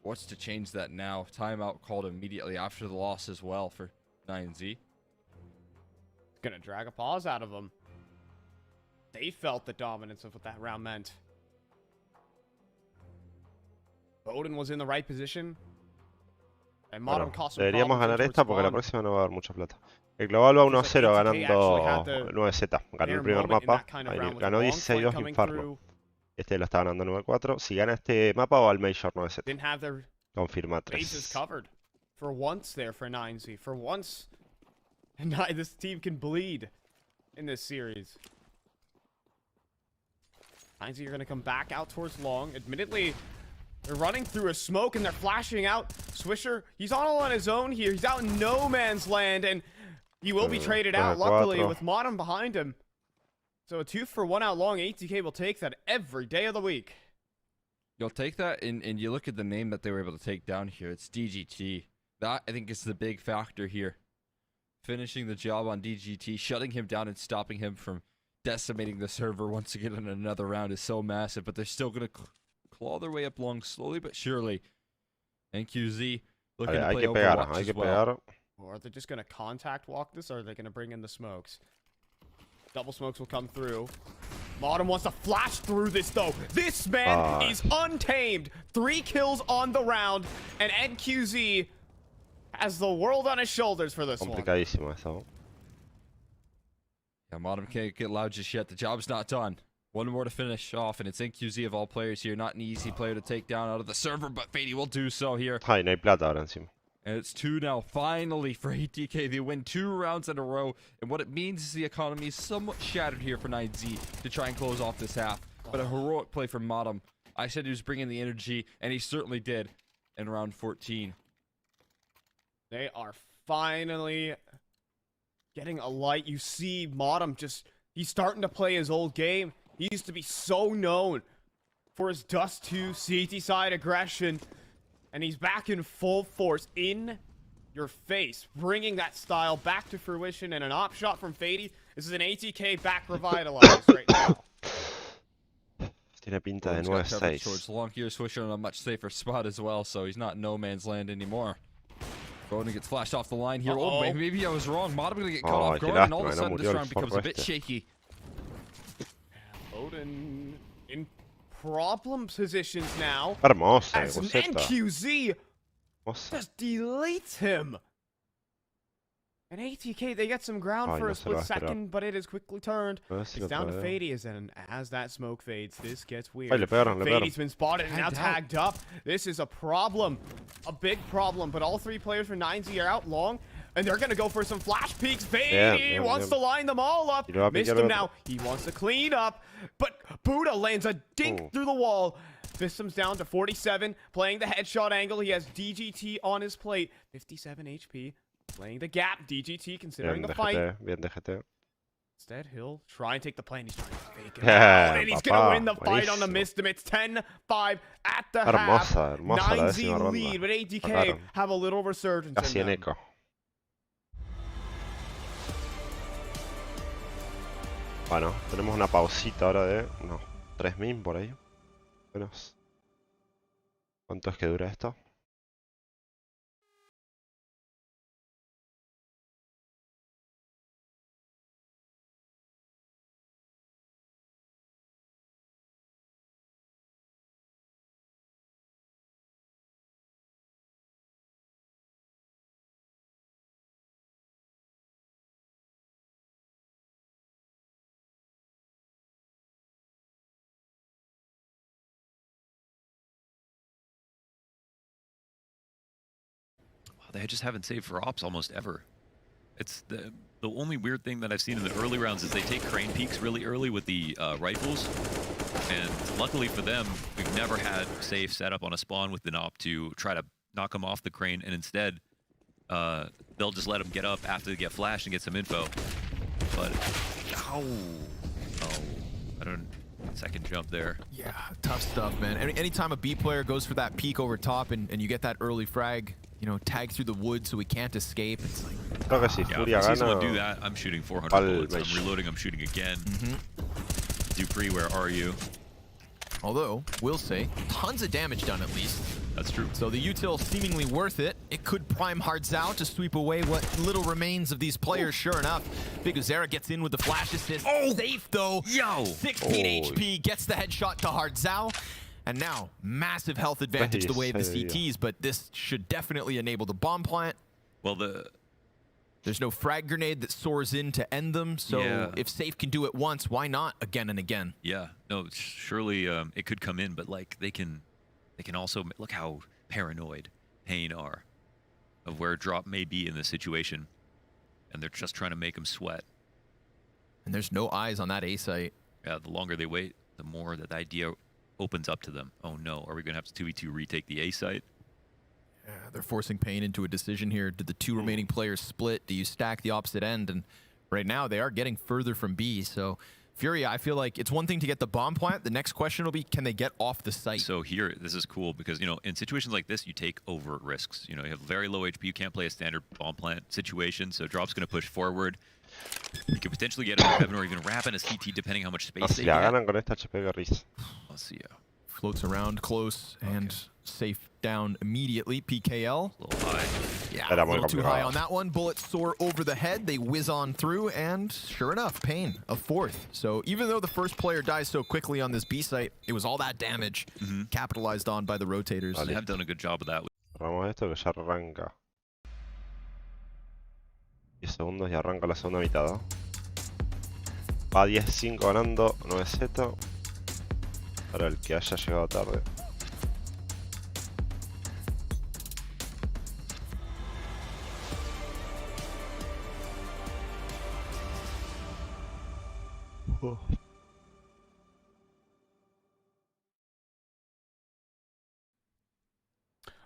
what's to change that now? Timeout called immediately after the loss as well for 9Z.
Gonna drag a pause out of them. They felt the dominance of what that round meant. Boden was in the right position. And
Bueno,
Modern cost some
deberíamos
problems
ganar
in
esta porque la
towards
próxima no va a haber mucha plata. El global va 1-0 ganando el 9Z. Ganó
their
el primer
moment in
mapa.
that kind of
Ahí
round with
ganó
a long
16-2
flank coming
Inferno.
through.
Este lo está ganando 9-4. Si gana este mapa va al Major 9Z.
Didn't have their
Confirma
bases
3.
covered. For once there for 9Z. For once, this team can bleed in this series. 9Z are going to come back out towards long. Admittedly, they're running through a smoke and they're flashing out. Swisher, he's all on his own here. He's out in no man's land and he will be traded out, luckily, with Modern behind him. So a 2-for-1 out long. ATK will take that every day of the week.
You'll take that, and you look at the name that they were able to take down here. It's DGT. That, I think, is the big factor here. Finishing the job on DGT, shutting him down and stopping him from decimating the server once again in another round is so massive. But they're still going to claw their way up long slowly but surely. NQZ looking to play Overwatch as well.
Or are they just going to contact walk this, or are they going to bring in the smokes? Double smokes will come through. Modern wants to flash through this, though. This man is untamed. 3 kills on the round, and NQZ has the world on his shoulders for this one.
Complicadísimo eso.
Yeah, Modern can't get loud just yet. The job's not done. One more to finish off, and it's NQZ of all players here. Not an easy player to take down out of the server, but Fady will do so here.
Ay, no hay plata ahora encima.
And it's 2 now, finally, for ATK. They win 2 rounds in a row. And what it means is the economy is somewhat shattered here for 9Z to try and close off this half. But a heroic play from Modem. I said he was bringing the energy, and he certainly did in round 14.
They are finally getting a light. You see Modem he's starting to play his old game. He used to be so known for his Dust 2 CT side aggression. And he's back in full force, in your face, bringing that style back to fruition. And an op shot from Fady. This is an ATK back revitalized right now.
Tiene pinta de 9-6.
Towards long here, Swisher on a much safer spot as well, so he's not no man's land anymore. Boden gets flashed off the line here. Oh, maybe I was wrong. Modem gonna get caught off guard, and all of a sudden this round becomes a bit shaky.
Boden in problem positions now.
Hermosa,
as an NQZ just deletes him. And ATK, they get some ground for a split second, but it is quickly turned. It's down to Fady, and as that smoke fades, this gets weird. Fady's been spotted and now tagged up. This is a problem. A big problem, but all 3 players for 9Z are out long. And they're going to go for some flash peeks. Fady wants to line them all up. Missed him now. He wants to clean up. But Buddha lands a dink through the wall. System's down to 47. Playing the headshot angle. He has DGT on his plate. 57 HP. Playing the gap. DGT considering the fight.
Bien DGT.
Instead, he'll try and take the play. And he's trying to fake it out. And he's going to win the fight on the Mistim. It's 10-5 at the half. 9Z lead. But ATK have a little resurgence.
Casi en eco. Bueno, tenemos una pausita ahora de unos 3 min por ahí. Menos. ¿Cuánto es que dura esto?
They just haven't saved for ops almost ever. It's the only weird thing that I've seen in the early rounds is they take crane peaks really early with the rifles. And luckily for them, we've never had save set up on a spawn with an op to try to knock them off the crane. And instead, they'll just let them get up after they get flashed and get some info. But, I don't... Second jump there.
Yeah, tough stuff, man. Anytime a B player goes for that peek over top and you get that early frag, you know, tag through the wood so we can't escape, it's like...
Creo que si Furia
gana... someone do that, I'm shooting 400 bullets. I'm reloading, I'm shooting again. Dupree, where are you?
Although, we'll say, tons of damage done at least.
That's true.
So the util seemingly worth it. It could prime Hardzao to sweep away what little remains of these players, sure enough. Big Uzera gets in with the flash assist. Safe though. 16 HP, gets the headshot to Hardzao. And now, massive health advantage the way of the CTs, but this should definitely enable the bomb plant.
Well,
there's no frag grenade that soars in to end them, so if Safe can do it once, why not again and again?
Yeah, no, surely it could come in, but like they can also look how paranoid Pain are of where drop may be in this situation, and they're just trying to make them sweat.
And there's no eyes on that A site.
Yeah, the longer they wait, the more that idea opens up to them. Oh no, are we gonna have to 2v2 retake the A site?
Yeah, they're forcing Pain into a decision here. Did the two remaining players split? Do you stack the opposite end? And right now they are getting further from B, so Fury, I feel like it's one thing to get the bomb plant. The next question will be, can they get off the site?
So here, this is cool because, you know, in situations like this, you take overt risks. You know, you have very low HP. You can't play a standard bomb plant situation, so Drop's going to push forward. You could potentially get under heaven or even wrap in a CT depending how much space they get.
Ganan con esta HP guerrilla.
Let's see.
Floats around close and Safe down immediately. PKL.
A little high.
Yeah, a little too high on that one. Bullets soar over the head. They whiz on through, and sure enough, Pain, a fourth. So even though the first player dies so quickly on this B site, it was all that damage capitalized on by the rotators.
They have done a good job of that.
Cerramos esto que ya arranca. 10 segundos y arranca la segunda mitad. Va 10-5 ganando 9Z. Para el que haya llegado tarde.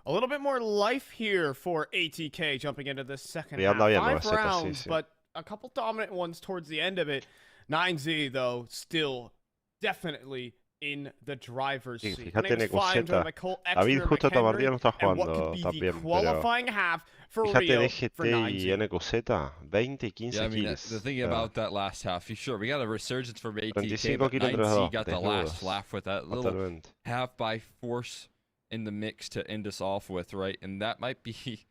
A little bit more life here for ATK jumping into the second
Yeah,
half. 5
no,
rounds, but a couple dominant ones towards the end of it. 9Z, though, still definitely in the driver's seat.
Fíjate en EQZ. David justo esta partida no está jugando también, pero fíjate en EGT y NQZ, 20 y 15
yeah, I mean,
kills.
the thing about that last half, sure, we got a resurgence from ATK,
35
but
kills entre los
9Z
dos,
got the last laugh with that little
Totalmente.
half by force in the mix to end us off with, right? And that might be,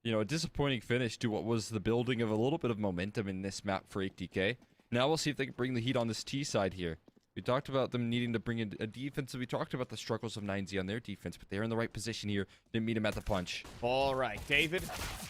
you know, a disappointing finish to what was the building of a little bit of momentum in this map for ATK. Now we'll see if they can bring the heat on this T side here. We talked about them needing to bring in a defense, and we talked about the struggles of 9Z on their defense, but they're in the right position here. Didn't meet him at the punch.
All right, David,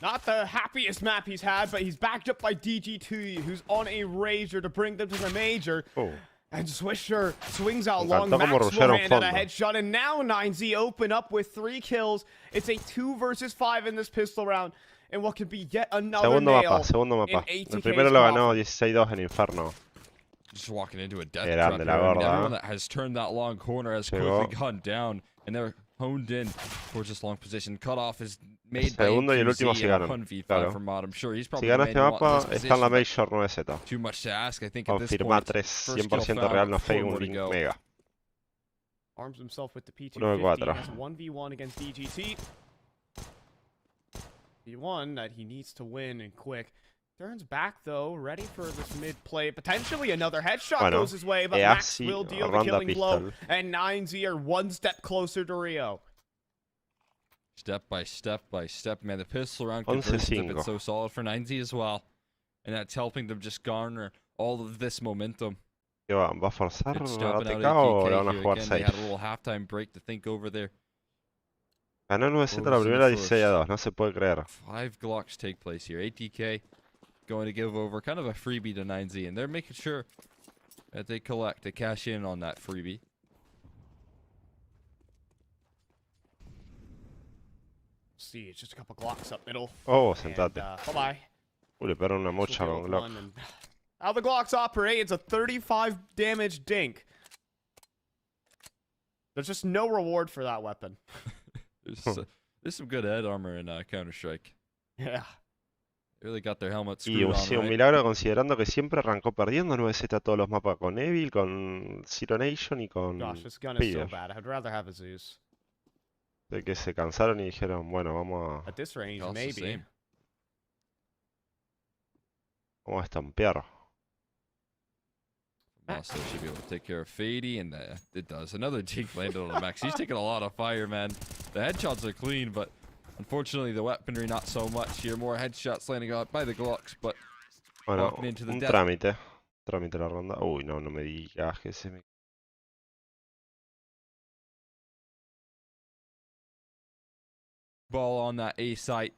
not the happiest map he's had, but he's backed up by DG2, who's on a razor to bring them to the major.
Oh.
And Swisher swings out long. Max will hand out a headshot, and now 9Z open up with 3 kills. It's a 2 versus 5 in this pistol round, and what could be yet another
segundo mapa. El primero lo ganó 16-2 en Inferno.
Just walking into a death trap here, and everyone that has turned that long corner has quickly gone down, and they're honed in towards this long position. Cutoff is made by
segundo y el último si ganan.
1v5 for Mod. I'm sure he's probably
si gana este mapa, está en la Major 9Z.
Too much to ask, I think, at this
Confirma
point.
100% real, no fake, un link mega.
Arms himself with the P250.
1v4.
Has 1v1 against DGT. V1 that he needs to win and quick. Turns back, though, ready for this mid-play. Potentially another headshot goes his way, but Max will deal the killing blow. And 9Z are one step closer to Rio.
Step by step by step. Man, the pistol round conversion has been so solid for 9Z as well. And that's helping them just garner all of this momentum.
¿Qué va? ¿Va a forzar ATK o le van a jugar safe?
They had a little halftime break to think over there.
Ganó 9Z la primera 16-2, no se puede creer.
5 Glocks take place here. ATK going to give over kind of a freebie to 9Z, and they're making sure that they collect, they cash in on that freebie.
See, it's just a couple Glocks up middle.
Oh, sentate.
Bye-bye.
Le pegaron una mocha con Glock.
How the Glocks operate, it's a 35 damage dink. There's just no reward for that weapon.
There's some good head armor in Counter-Strike.
Yeah.
They really got their helmets
Y
screwed on,
un
right?
milagro considerando que siempre arrancó perdiendo 9Z todos los mapas con Evil, con Zero Nation y con
Gosh, this gun is so bad. I'd rather have a Zeus.
De que se cansaron y dijeron, bueno, vamos
At this range, maybe.
Vamos a estampear.
Also should be able to take care of Fady, and it does. Another dink landed on Max. He's taking a lot of fire, man. The headshots are clean, but unfortunately the weaponry not so much here. More headshots landing out by the Glocks, but walking into the death.
Trámite la ronda. Uy, no me digas que se me
ball on that A site.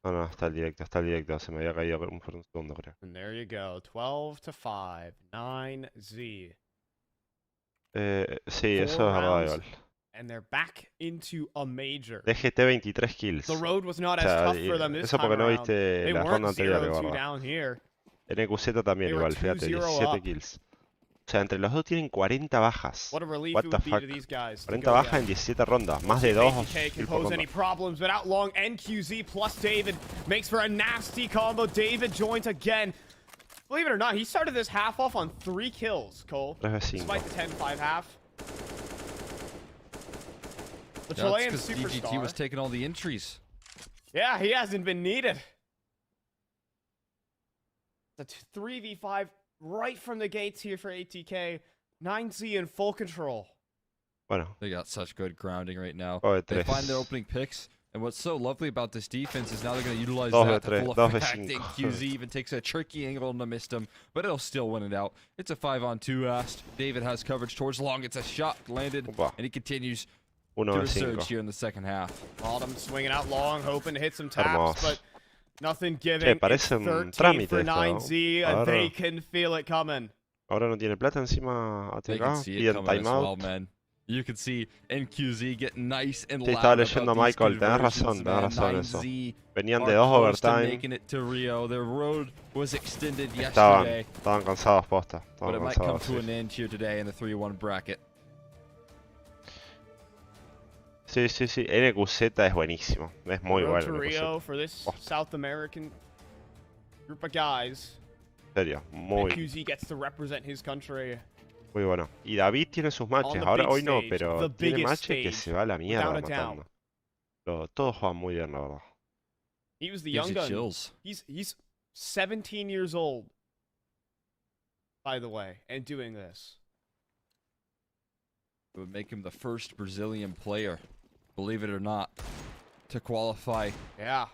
No, no, está el directo. Se me había caído por un segundo, creo.
And there you go. 12-5. 9Z.
Sí, eso
4
es verdad,
rounds,
igual.
and they're back into a major.
DGT 23 kills.
The road was not
O
as
sea,
tough for them this
eso
time
porque no
around.
viste
They
la ronda
weren't
anterior,
0-2
guarda.
down here.
NQZ también
They were
igual, fíjate,
2-0
17
up.
kills. O sea, entre los dos tienen 40 bajas.
What a relief
What
it
the
would be
fuck.
to these guys. to
40
go
bajas
down.
en 17 rondas. Más
See
de
if
2
ATK can
kills por
pose
ronda.
any problems, but out long, NQZ plus David makes for a nasty combo. David joins again. Believe it or not, he started this half off on 3 kills, Cole.
3v5.
Despite the 10-5 half. The
That's
Chilean
because DGT was
superstar.
taking all the entries.
Yeah, he hasn't been needed. The 3v5 right from the gates here for ATK. 9Z in full control.
Bueno,
They got such good grounding right now.
Bo3.
They find their opening picks. And what's so lovely about this defense is now they're going to utilize
2v3,
that to full
2v5.
effect. QZ even takes a tricky angle and missed him, but it'll still win it out. It's a 5-on-2 Ast. David has coverage towards long. It's a shot landed,
Opa.
and he continues to
1v5.
resurge here in the second half.
Bottom swinging out long, hoping to hit some taps,
Hermoso.
but nothing giving.
Che, parece
It's
un
13
trámite
for
esto, ¿no?
9Z, and
Ahora-
they can feel it coming.
Ahora no tiene plata encima
They can
ATK.
see it
Piden
coming as well,
timeout.
man. You can see NQZ getting nice and
Sí,
loud
estaba leyendo
about these
Michael, tenés
conversions,
razón
man.
eso.
9Z
Venían
are
de 2
close to
overtime.
making it to Rio. Their road was extended
Estaban
yesterday,
cansados posta.
but
Estaban
it might come
cansados.
to
Sí.
an end here today in the 3-1 bracket.
Sí, sí, sí. NQZ es buenísimo. Es muy
Road
bueno.
to
NQZ.
Rio for this
Oh.
South American group of guys.
En serio, muy,
QZ gets to represent his country
muy bueno. Y David tiene sus matches.
the
Ahora
big
hoy no,
stage,
pero
the
tiene
biggest
matches que
stage,
se va a la mierda
without a doubt.
matando. Todos juegan muy bien, la verdad.
He was the
Gives
young
you
gun.
chills.
He's 17 years old, by the way, and doing this.
It would make him the first Brazilian player, believe it or not, to qualify.
Yeah.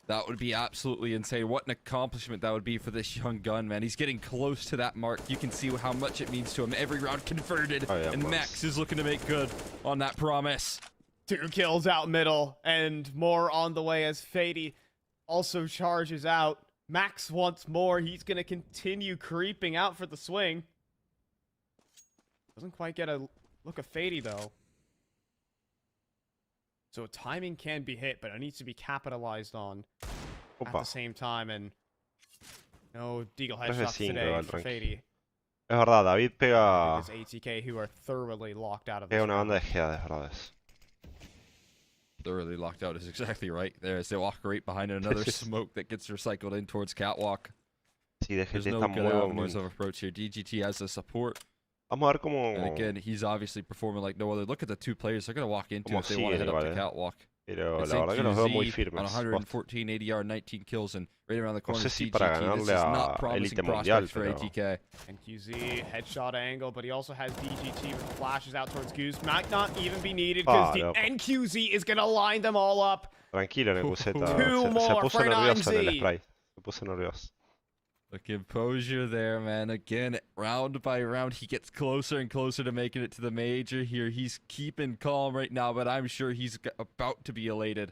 That would be absolutely insane. What an accomplishment that would be for this young gun, man. He's getting close to that mark. You can see how much it means to him. Every round converted,
Oh, yeah,
and
boss.
Max is looking to make good on that promise.
2 kills out middle, and more on the way as Fady also charges out. Max wants more. He's going to continue creeping out for the swing. Doesn't quite get a look of Fady, though. So timing can be hit, but it needs to be capitalized on at
Opa.
the same time. And no Deagle
3v5
headshots today
igual,
for
tranqui.
Fady.
Es verdad, David pega,
It is ATK who are thoroughly locked out of
pega
this
una
round.
banda de geades, verdades.
Thoroughly locked out is exactly right there as they walk right behind another smoke that gets recycled in towards Catwalk.
Sí,
There's
DGT
no
está
good
muy buen
avenues
momento.
of approach here. DGT has the support.
Vamos a ver cómo,
And again, he's obviously performing like no other. Look at the two players they're going to walk into
Como
if they want to
siguen
head up
igual,
the catwalk.
pero
It's
la verdad que los veo muy
NQZ
firmes.
on
Posta.
114 ADR, 19 kills, and right around the
No
corner
sé
is
si
DGT.
para
This is
ganarle
not
a
promising
Elite Mundial,
prospects for
pero
ATK.
And QZ headshot angle, but he also has DGT with flashes out towards Goose. Might not even be needed because
Ah, loco.
NQZ is gonna line them all up.
tranquilo NQZ.
Two
Se
more
puso
for
nervioso en el
9Z.
spray. Se puso nervioso.
The composure there, man. Again, round by round, he gets closer and closer to making it to the major here. He's keeping calm right now, but I'm sure he's about to be elated.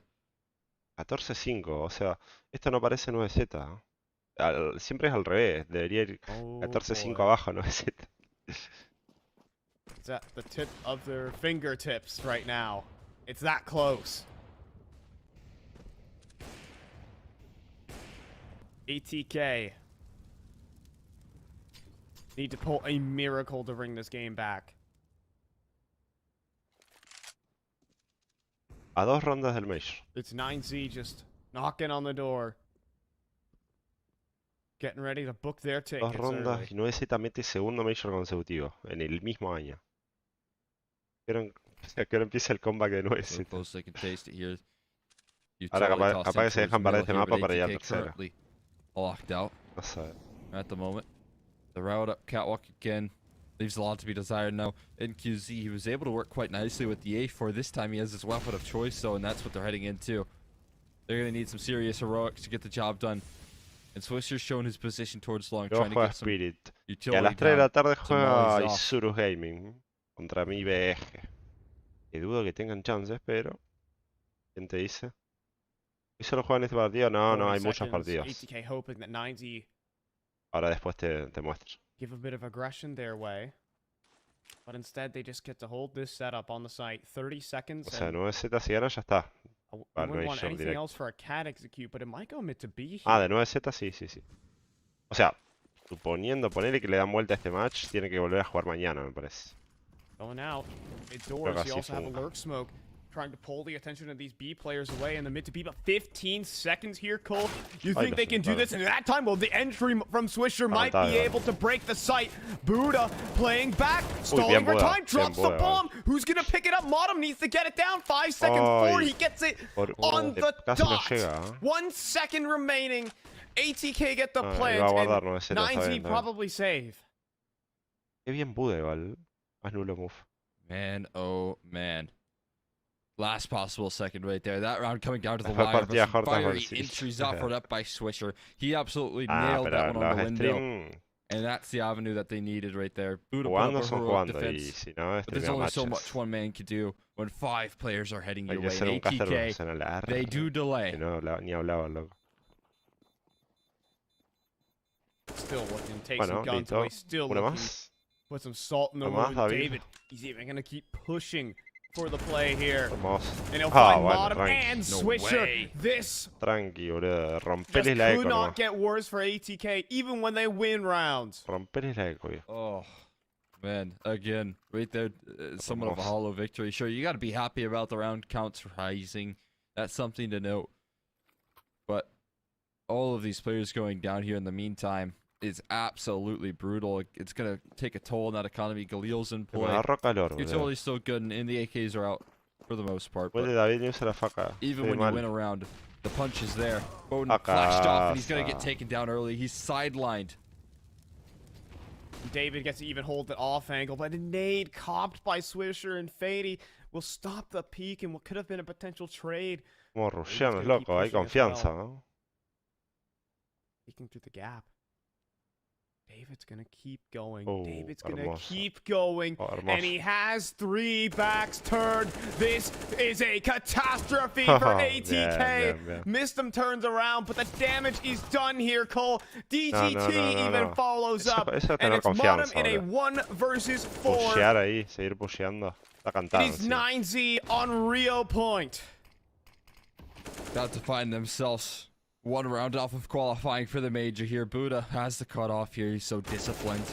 14-5, o sea, esto no parece 9Z. Siempre es al revés, debería ir
Oh,
14-5
boy.
abajo 9Z.
It's at the tip of their fingertips right now. It's that close. ATK need to pull a miracle to bring this game back.
A 2 rondas del Major.
It's 9Z just knocking on the door. Getting ready to book their
2
tickets.
rondas
early.
y 9Z mete segundo Major consecutivo en el mismo año. ¿Qué hora empieza el comeback de
So
9Z?
close they can taste it here. You
Ahora
totally
capaz
tossed
que
him
se
towards
dejan parar
middle
este
here,
mapa
but
para ir al
ATK
tercero.
currently locked out
No sé.
at the moment. The route up catwalk again leaves a lot to be desired now. NQZ, he was able to work quite nicely with the A4. This time he has his weapon of choice, though, and that's what they're heading into. They're going to need some serious heroics to get the job done. And Swisser's shown his position towards long,
Luego
trying to
juega
get some
Spirit. Y a
utility
las 3 de la
down.
tarde juega
mollies off.
Isurus Gaming contra mi BG. Que dudo que tengan chances, pero... ¿Quién te dice? ¿Y solo juegan este partido? No, no,
40
hay muchos
seconds.
partidos.
ATK hoping that 9Z
Ahora después te muestro.
give a bit of aggression their way. But instead, they just get to hold this setup on the site. 30 seconds.
O sea,
And
9Z si gana ya está.
I
Vale,
wouldn't
no
want
hay short
anything
directo.
else for a cat execute, but it might go mid to B here.
Ah, de 9Z sí, sí, sí. O sea, ponerle que le dan vuelta a este match, tiene que volver a jugar mañana, me parece.
Going out. Mid doors,
así
you also have a
fue.
lurk smoke. Trying to pull the attention of these B players away in the mid to B, but 15 seconds here, Cole. You
Ay,
think
lo
they can do
sentaron.
this? And at that time, well, the entry from Swisher might be
Aguantado.
able to break the site. Buddha playing back, stalling
bien
for
Buddha,
time, drops
bien
the
Buddha.
bomb. Who's gonna pick it up? Modem needs to get it down. 5 seconds forward,
Ay.
he gets it
Por-
on the
casi no
dot.
llega, ¿eh?
1 second remaining. ATK get the
Ah,
plant,
iba a guardar,
and
no, ese lo está
9Z
viendo.
probably save.
Qué bien Buda igual. Más nulo move.
Man, oh man. Last possible second right there. That round coming down to the
Fue
wire, but
partida
some
corta,
fiery
sí.
entries offered up by Swisher. He absolutely
Ah,
nailed that
pero
one on
los
the window.
stream
And that's the avenue that they needed right there. Buddha put
jugando
up a
son
heroic
jugando y
defense.
si no,
But there's
streamea
only so
matches.
much one man can do when 5 players are heading
Hay
your
que
way.
ser un caster
ATK,
profesional.
they do delay.
Que no ni hablaba, loco.
Still looking, take
Bueno,
some guns
listo.
away. Still
Una
looking.
más.
Put some salt in the
Una más,
wound.
David.
David, he's even going to keep pushing for the play here.
Vamos.
And he'll
Ah,
find
bueno,
Modem
tranqui.
and
No
Swisher.
way.
This
Tranqui, boludo.
just
Rompeles la eco
could not
nomás.
get worse for ATK, even when they win rounds.
Rompeles la eco, viejo.
Oh, man. Again, right there, somewhat of a hollow victory. Sure, you got to be happy about the round counts rising. That's something to note. But all of these players going down here in the meantime is absolutely brutal. It's going to take a toll on that economy. Galil's in
Me
play.
agarró calor, boludo.
Utility's still good, and the AKs are out for the most part.
Puede
But
David ni usa la faca.
even
Estoy
when
mal.
you win a round, the punch is there. Bowden
A
flashed off, and he's going to get
casa.
taken down early. He's sidelined.
David gets to even hold the off angle, but a nade copped by Swisher and Fady will stop the peak and what could have been a potential trade.
Como
gonna
rusheanos,
keep
loco. Hay
pushing as
confianza,
well.
¿no?
Peeking through the gap. David's gonna keep going.
Oh,
David's gonna
hermoso.
keep going.
Oh, hermoso.
And he has 3 backs turned. This is a catastrophe for ATK.
Bien, bien, bien.
Missed him, turns around, but the damage is done here, Cole. DGT
no,
even
no.
follows
Eso-
up.
eso es
And
tener
it's Modem
confianza,
in a
boludo.
1 versus 4.
Pushear ahí, seguir pusheando. Está
It
cantado.
is
sí.
9Z on Rio Point.
About to find themselves one round off of qualifying for the major here. Buddha has the cutoff here. He's so disciplined.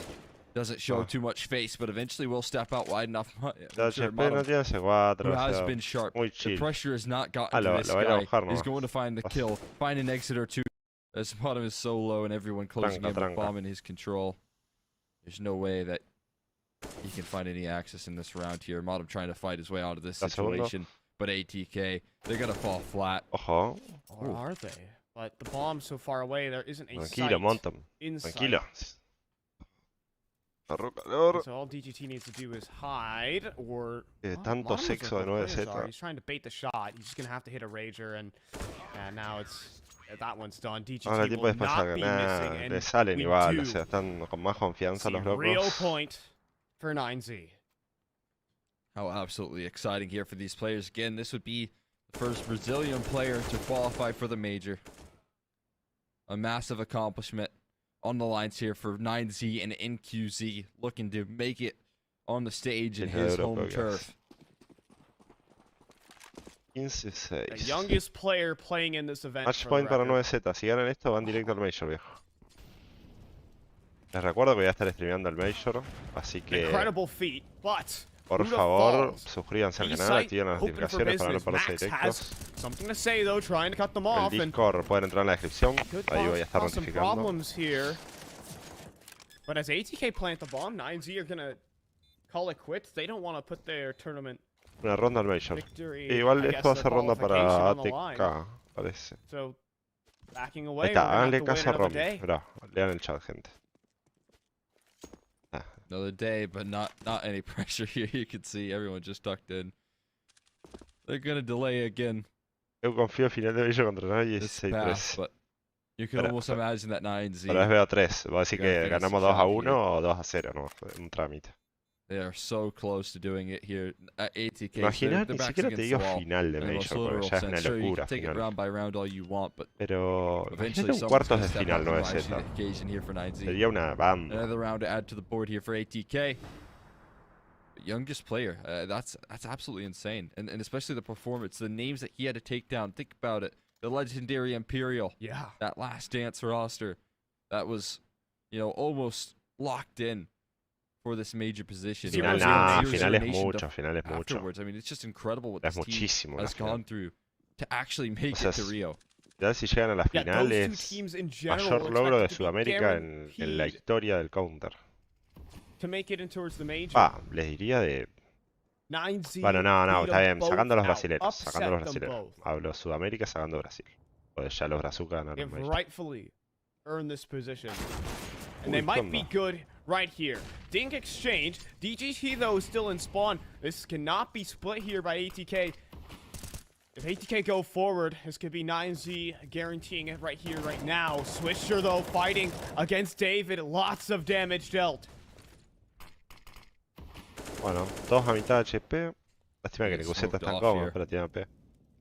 Doesn't show
Ah.
too much face, but eventually will step out wide enough. I'm
El
sure
HP no
Modem,
tiene C4,
who
o
has
sea,
been sharp.
muy
The
chill.
pressure has not gotten
Ah,
to
lo
this
va a ir a
guy.
buscar
He's
nomás.
going to find the kill, find an exit or two. As Modem is so low and everyone closing
Tranca,
in with
tranca.
bomb in his control. There's no way that he can find any access in this round here. Modem trying to fight his way out of this
La segunda.
situation. But ATK, they're going to fall flat.
Ojo.
Or are they? But the bomb's so far away, there isn't a
Tranquilo,
sight
Montam.
inside.
Tranquilo. Agarró calor.
So all DGT needs to do is hide, or...
Tanto
Modem was
sexo
where
de
both
9Z.
players are. He's trying to bait the shot. He's just going to have to hit a Rager, and now it's... That one's done. DGT
Ahora el tiempo
will
después
not
saca.
be
Nah,
missing,
le
and
salen
we
igual.
do
O sea, están con más confianza
see
los
real
locos.
point for 9Z.
How absolutely exciting here for these players. Again, this would be the first Brazilian player to qualify for the major. A massive accomplishment on the lines here for 9Z and NQZ, looking to make it on the stage in his home turf.
15-6.
The youngest player playing in this event.
Match
for the
point para
record.
9Z. Si ganan esto, van directo al Major, viejo. Les recuerdo que voy a estar streameando el Major. Así
An
que,
incredible feat, but
por
Buddha
favor,
falls.
suscríbanse al canal,
B-site
activen las
open for
notificaciones para no
business.
perderse
Max has
directos.
something to say though, trying to cut them
El
off, and
Discord pueden entrar en la descripción.
could
Ahí voy a estar
cause some
notificando.
problems here. But as ATK plant the bomb, 9Z are gonna call it quits. They don't want to put their tournament
Una ronda al Major.
victory.
Igual
I
esto
guess,
va a
the
ser ronda para
qualification on the line.
ATK, parece.
So backing
Ahí
away.
está,
we're gonna have
háganle
to wait
caso a
another
Romy.
day.
Mirá, lean el chat, gente.
Another day, but not any pressure here. You can see everyone just tucked in. They're gonna delay again
Yo confío final de Major contra nadie
this
6-3.
path, but you can
Pero-
almost imagine that 9Z.
Pero les veo 3. Va a decir
Gotta
que
finish
ganamos
the
2-1
job here.
o 2-0, ¿no? Un trámite.
They are so close to doing it here at ATK.
Imaginar,
Their
ni
backs
siquiera te
against
digo
the wall
final de
in the most
Major, porque
literal
ya es
sense.
una
Sure, you
locura
can take it
final.
round by round all you want, but
Pero
eventually
imagínate un
someone's
cuartos
going
de
to step
final
up and rise
9Z.
to the occasion here for 9Z.
Sería una banda.
Another round to add to the board here for ATK. Youngest player. That's absolutely insane, and especially the performance, the names that he had to take down. Think about it. The legendary Imperial.
Yeah.
That last dance roster, that was, almost locked in for this major position.
Final,
Zero,
nah,
zero,
final es
Nation
mucho, final es mucho.
afterwards. I mean, it's just incredible what
Es
this team
muchísimo la
has
final.
gone through to actually make
sea,
it to Rio.
Ya si llegan a las
Yeah, those
finales,
two teams in general
mayor
are
logro de
expected to be
Sudamérica en la
guaranteed
historia del counter.
to make it in towards the major.
Les diría de...
9Z
Bueno, no,
beat
está
them
bien, sacando
both
los
out,
brasileros, sacando los
upset them
brasileros.
both.
Hablo Sudamérica sacando Brasil. Pues ya los brazucas ganaron
They've
Major.
rightfully earned this position. And
Uy,
they
¿qué
might
onda?
be good right here. Dink exchange. DGT though is still in spawn. This cannot be split here by ATK. If ATK go forward, this could be 9Z guaranteeing it right here, right now. Swisher though fighting against David. Lots of damage dealt.
Bueno, todos a mitad de HP. Lástima que
Get
Nicuseta
smoked
están
off
cómodos,
here.
pero tiene AP.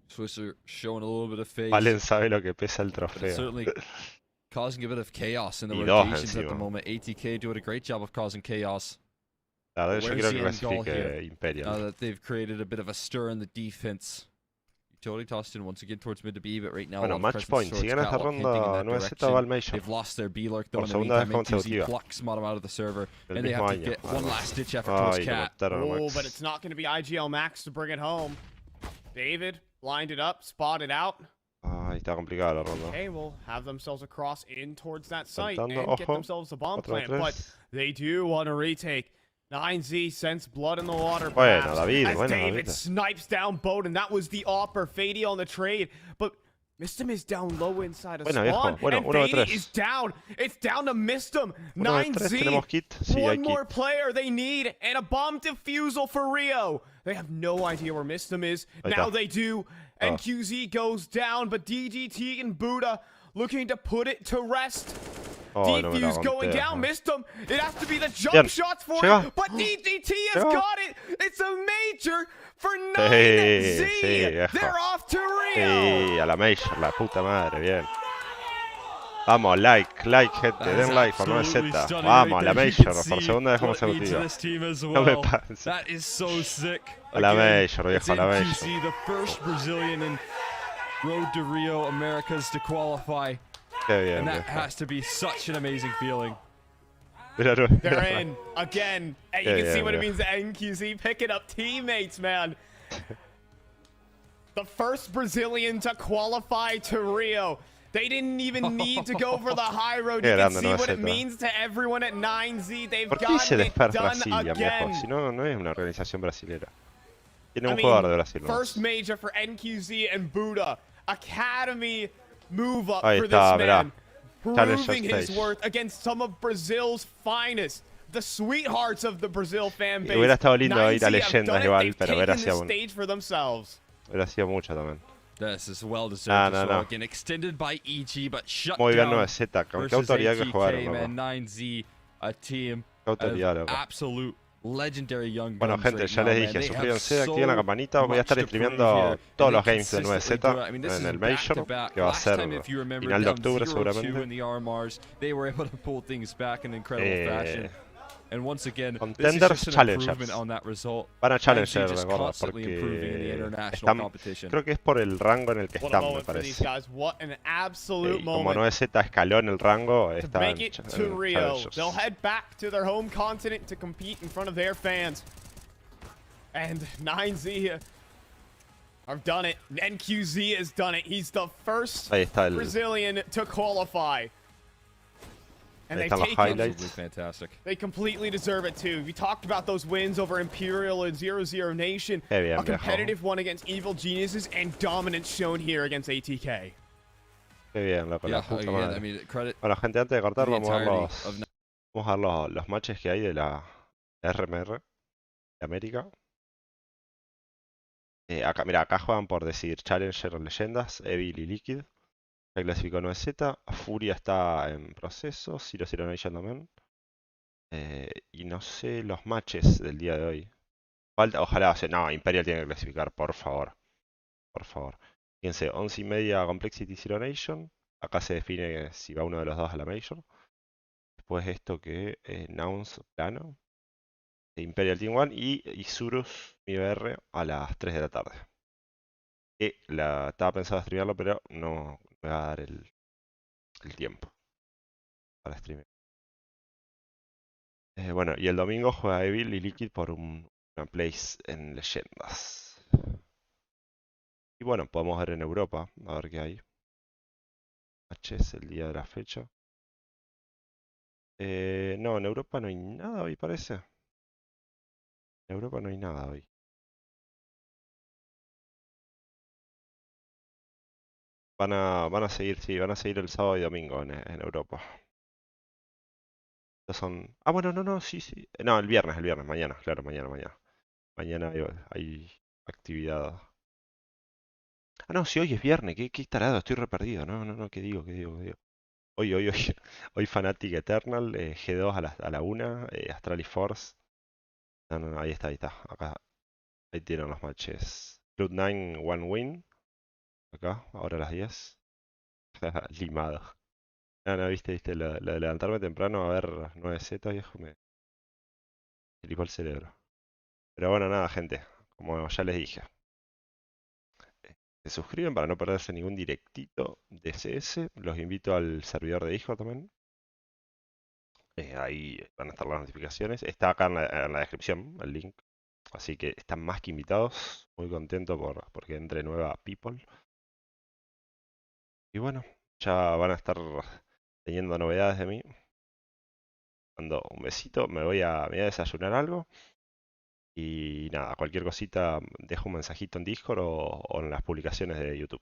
Swisher showing a little bit of face.
Valen sabe lo que pesa el
But it's
trofeo.
certainly causing a bit of chaos in the
Y dos
rotations at the
encima.
moment. ATK doing a great job of causing chaos.
La verdad, yo
Where's
quiero
the
que
end goal here?
clasifique Imperial.
Now that they've created a bit of a stir in the defense. Totally tossed in once again towards mid to B, but right now
Bueno,
a lot of
match
presence
point.
towards
Si gana esta
Catwalk hinting in
ronda,
that
9Z
direction.
va al Major.
They've lost their B-Lurk though
Por
in the
segunda vez
meantime. NQZ
consecutiva.
plucks Modem out of the server,
El
and they
mismo
have to
año.
get one last ditch effort
Ay,
towards
lo
Cat.
mataron a
Oh,
Max.
but it's not going to be IGL Max to bring it home. David lined it up, spotted out.
Ay, está complicada la ronda.
Okay, will have themselves a cross in towards that site
Saltando,
and get
ojo.
themselves a bomb
Otro
plant.
tres.
But they do want to retake. 9Z sends blood in the water.
Bueno,
perhaps,
David,
as
bueno,
David
David.
snipes down Bowden. That was the offer. Fady on the trade. But Mistum is down low inside of
Bueno,
spawn.
viejo. Bueno,
and
uno de
Fady
tres.
is down. It's down to Mistum.
1 de 3, tenemos
9Z.
kit. Sí, hay
One
kit.
more player they need, and a bomb defusal for Rio. They have no idea where Mistum is.
Ahí
Now
está.
they do, and QZ goes down, but DGT and Buddha looking to put it to rest.
Oh, no me la
Defuse going
conté,
down,
ajá.
missed him. It has to be the jump
Bien.
shots for
Llega.
it, but DGT has
Llega.
got it. It's a major for 9Z.
sí, viejo.
They're off to Rio.
Sí, a la Major, la puta madre, bien. Vamos, like, gente,
That is
den like por
absolutely
9Z.
stunning
Vamos,
right
a la
there. You can
Major, por
see
segunda vez
what it means to
consecutiva.
this team as
No me
well.
pases.
That is so sick.
A la
Again,
Major, viejo,
it's
a la Major.
NQZ, the first Brazilian in Road to Rio Americas to qualify.
Qué bien,
And that
viejo.
has to be such an amazing feeling.
Mira, no,
They're
mira.
in again. And you
Yeah,
can see
yeah,
what it
yeah.
means to NQZ picking up teammates, man. The first Brazilian to qualify to Rio. They didn't even need to go for the high road. You
Qué
can
grande,
see what it
9Z.
means to everyone at 9Z. They've
¿Por qué dice
gotten it
Despert
done
Brasilia, viejo?
again.
Si no, no es una organización brasilera. Tiene
I
un
mean,
jugador de Brasil. ¿no?
first major for NQZ and Buddha. Academy move up
Ahí
for
está,
this
mirá.
man.
Challenger
Proving his
stage.
worth against some of Brazil's finest. The sweethearts of the Brazil fan base.
Hubiera estado lindo
9Z
ir a
have
leyendas
done it.
igual,
They've
pero hubiera
taken
sido
the
un-
stage for themselves.
Hubiera sido mucho también.
This is well deserved
No,
as
no,
well.
no.
Again, extended by EG, but shut
Muy bien
down
9Z. Con qué
versus
autoridad que
ATK,
jugaron,
man.
loco.
9Z, a team
Qué
of
autoridad, loco.
absolute legendary young
Bueno,
guns
gente,
right
ya
now,
les
man.
dije,
They have
suscríbanse, activen la
so
campanita. Voy a
much
estar
to
streameando
prove here,
todos
and
los
they
games de
consistently
9Z
do it. I mean, this
en
is
el Major,
back-to-back.
que va a
Last
ser
time, if you remember,
final de
down
octubre
0-2
seguramente.
in the RMRs, they were able to pull things back in incredible fashion. And once again, this is
Contenders,
just an
challengers.
improvement on that result.
Van a
9Z
Challenger,
just
recuerda,
constantly improving in the
porque
international
están,
competition.
creo que es por el rango en el que
What a
están, me
moment for these
parece.
guys. What an absolute
Y como
moment.
9Z escaló en el rango,
To
está
make
en,
it
en
to Rio.
Challengers.
They'll head back to their home continent to compete in front of their fans. And 9Z have done it. NQZ has done it. He's the first
Ahí está el,
Brazilian to qualify. And
Ahí
they've
están los
taken,
highlights.
Absolutely fantastic.
they completely deserve it too. We talked about those wins over Imperial and 0-0 Nation.
Qué bien,
A
viejo.
competitive one against Evil Geniuses and dominance shown here against ATK.
Qué bien, loco, la
Yeah,
puta
again,
madre.
I mean, credit
Bueno, gente, antes de cortar,
the
vamos a ver
entirety
los,
of
vamos a ver los matches que hay de la RMR de América. Acá, mira, acá juegan por decidir Challenger, Leyendas, Evil y Liquid. Se clasificó 9Z, Furia está en proceso, 0-0 Nation también. Y no sé los matches del día de hoy. Falta, ojalá, no, Imperial tiene que clasificar, por favor. Por favor. Fíjense, 11:30 Complexity Zero Nation. Acá se define si va uno de los dos a la Major. Después esto que Nouns plano. Imperial Team 1 y Isurus MIBR a las 3 de la tarde. Estaba pensado streamearlo, pero no me va a dar el tiempo para streamear. Bueno, y el domingo juega Evil y Liquid por una place en Leyendas. Y bueno, podemos ver en Europa, a ver qué hay. Matches el día de la fecha. No, en Europa no hay nada hoy, parece. En Europa no hay nada hoy. Van a seguir, sí, van a seguir el sábado y domingo en Europa. Estos son. Ah, bueno, no, sí, sí. No, el viernes, mañana, claro, mañana. Mañana hay actividad. Ah, no, si hoy es viernes, qué tarado, estoy re perdido. No, ¿qué digo? Hoy, hoy Fnatic Eternal, G2 a la 1, Astralis Force. No, ahí está. Acá, ahí tienen los matches. Cloud9, One Win. Acá, ahora a las 10. Limado. No, viste, lo de levantarme temprano a ver 9Z, viejo, me limó el cerebro. Pero bueno, nada, gente, como ya les dije. Se suscriben para no perderse ningún directito de CS. Los invito al servidor de Discord también. Ahí van a estar las notificaciones. Está acá en la descripción el link. Así que están más que invitados. Muy contento porque entre nueva people. Y bueno, ya van a estar teniendo novedades de mí. Mando un besito, me voy a desayunar algo. Y nada, cualquier cosita dejo un mensajito en Discord o en las publicaciones de YouTube.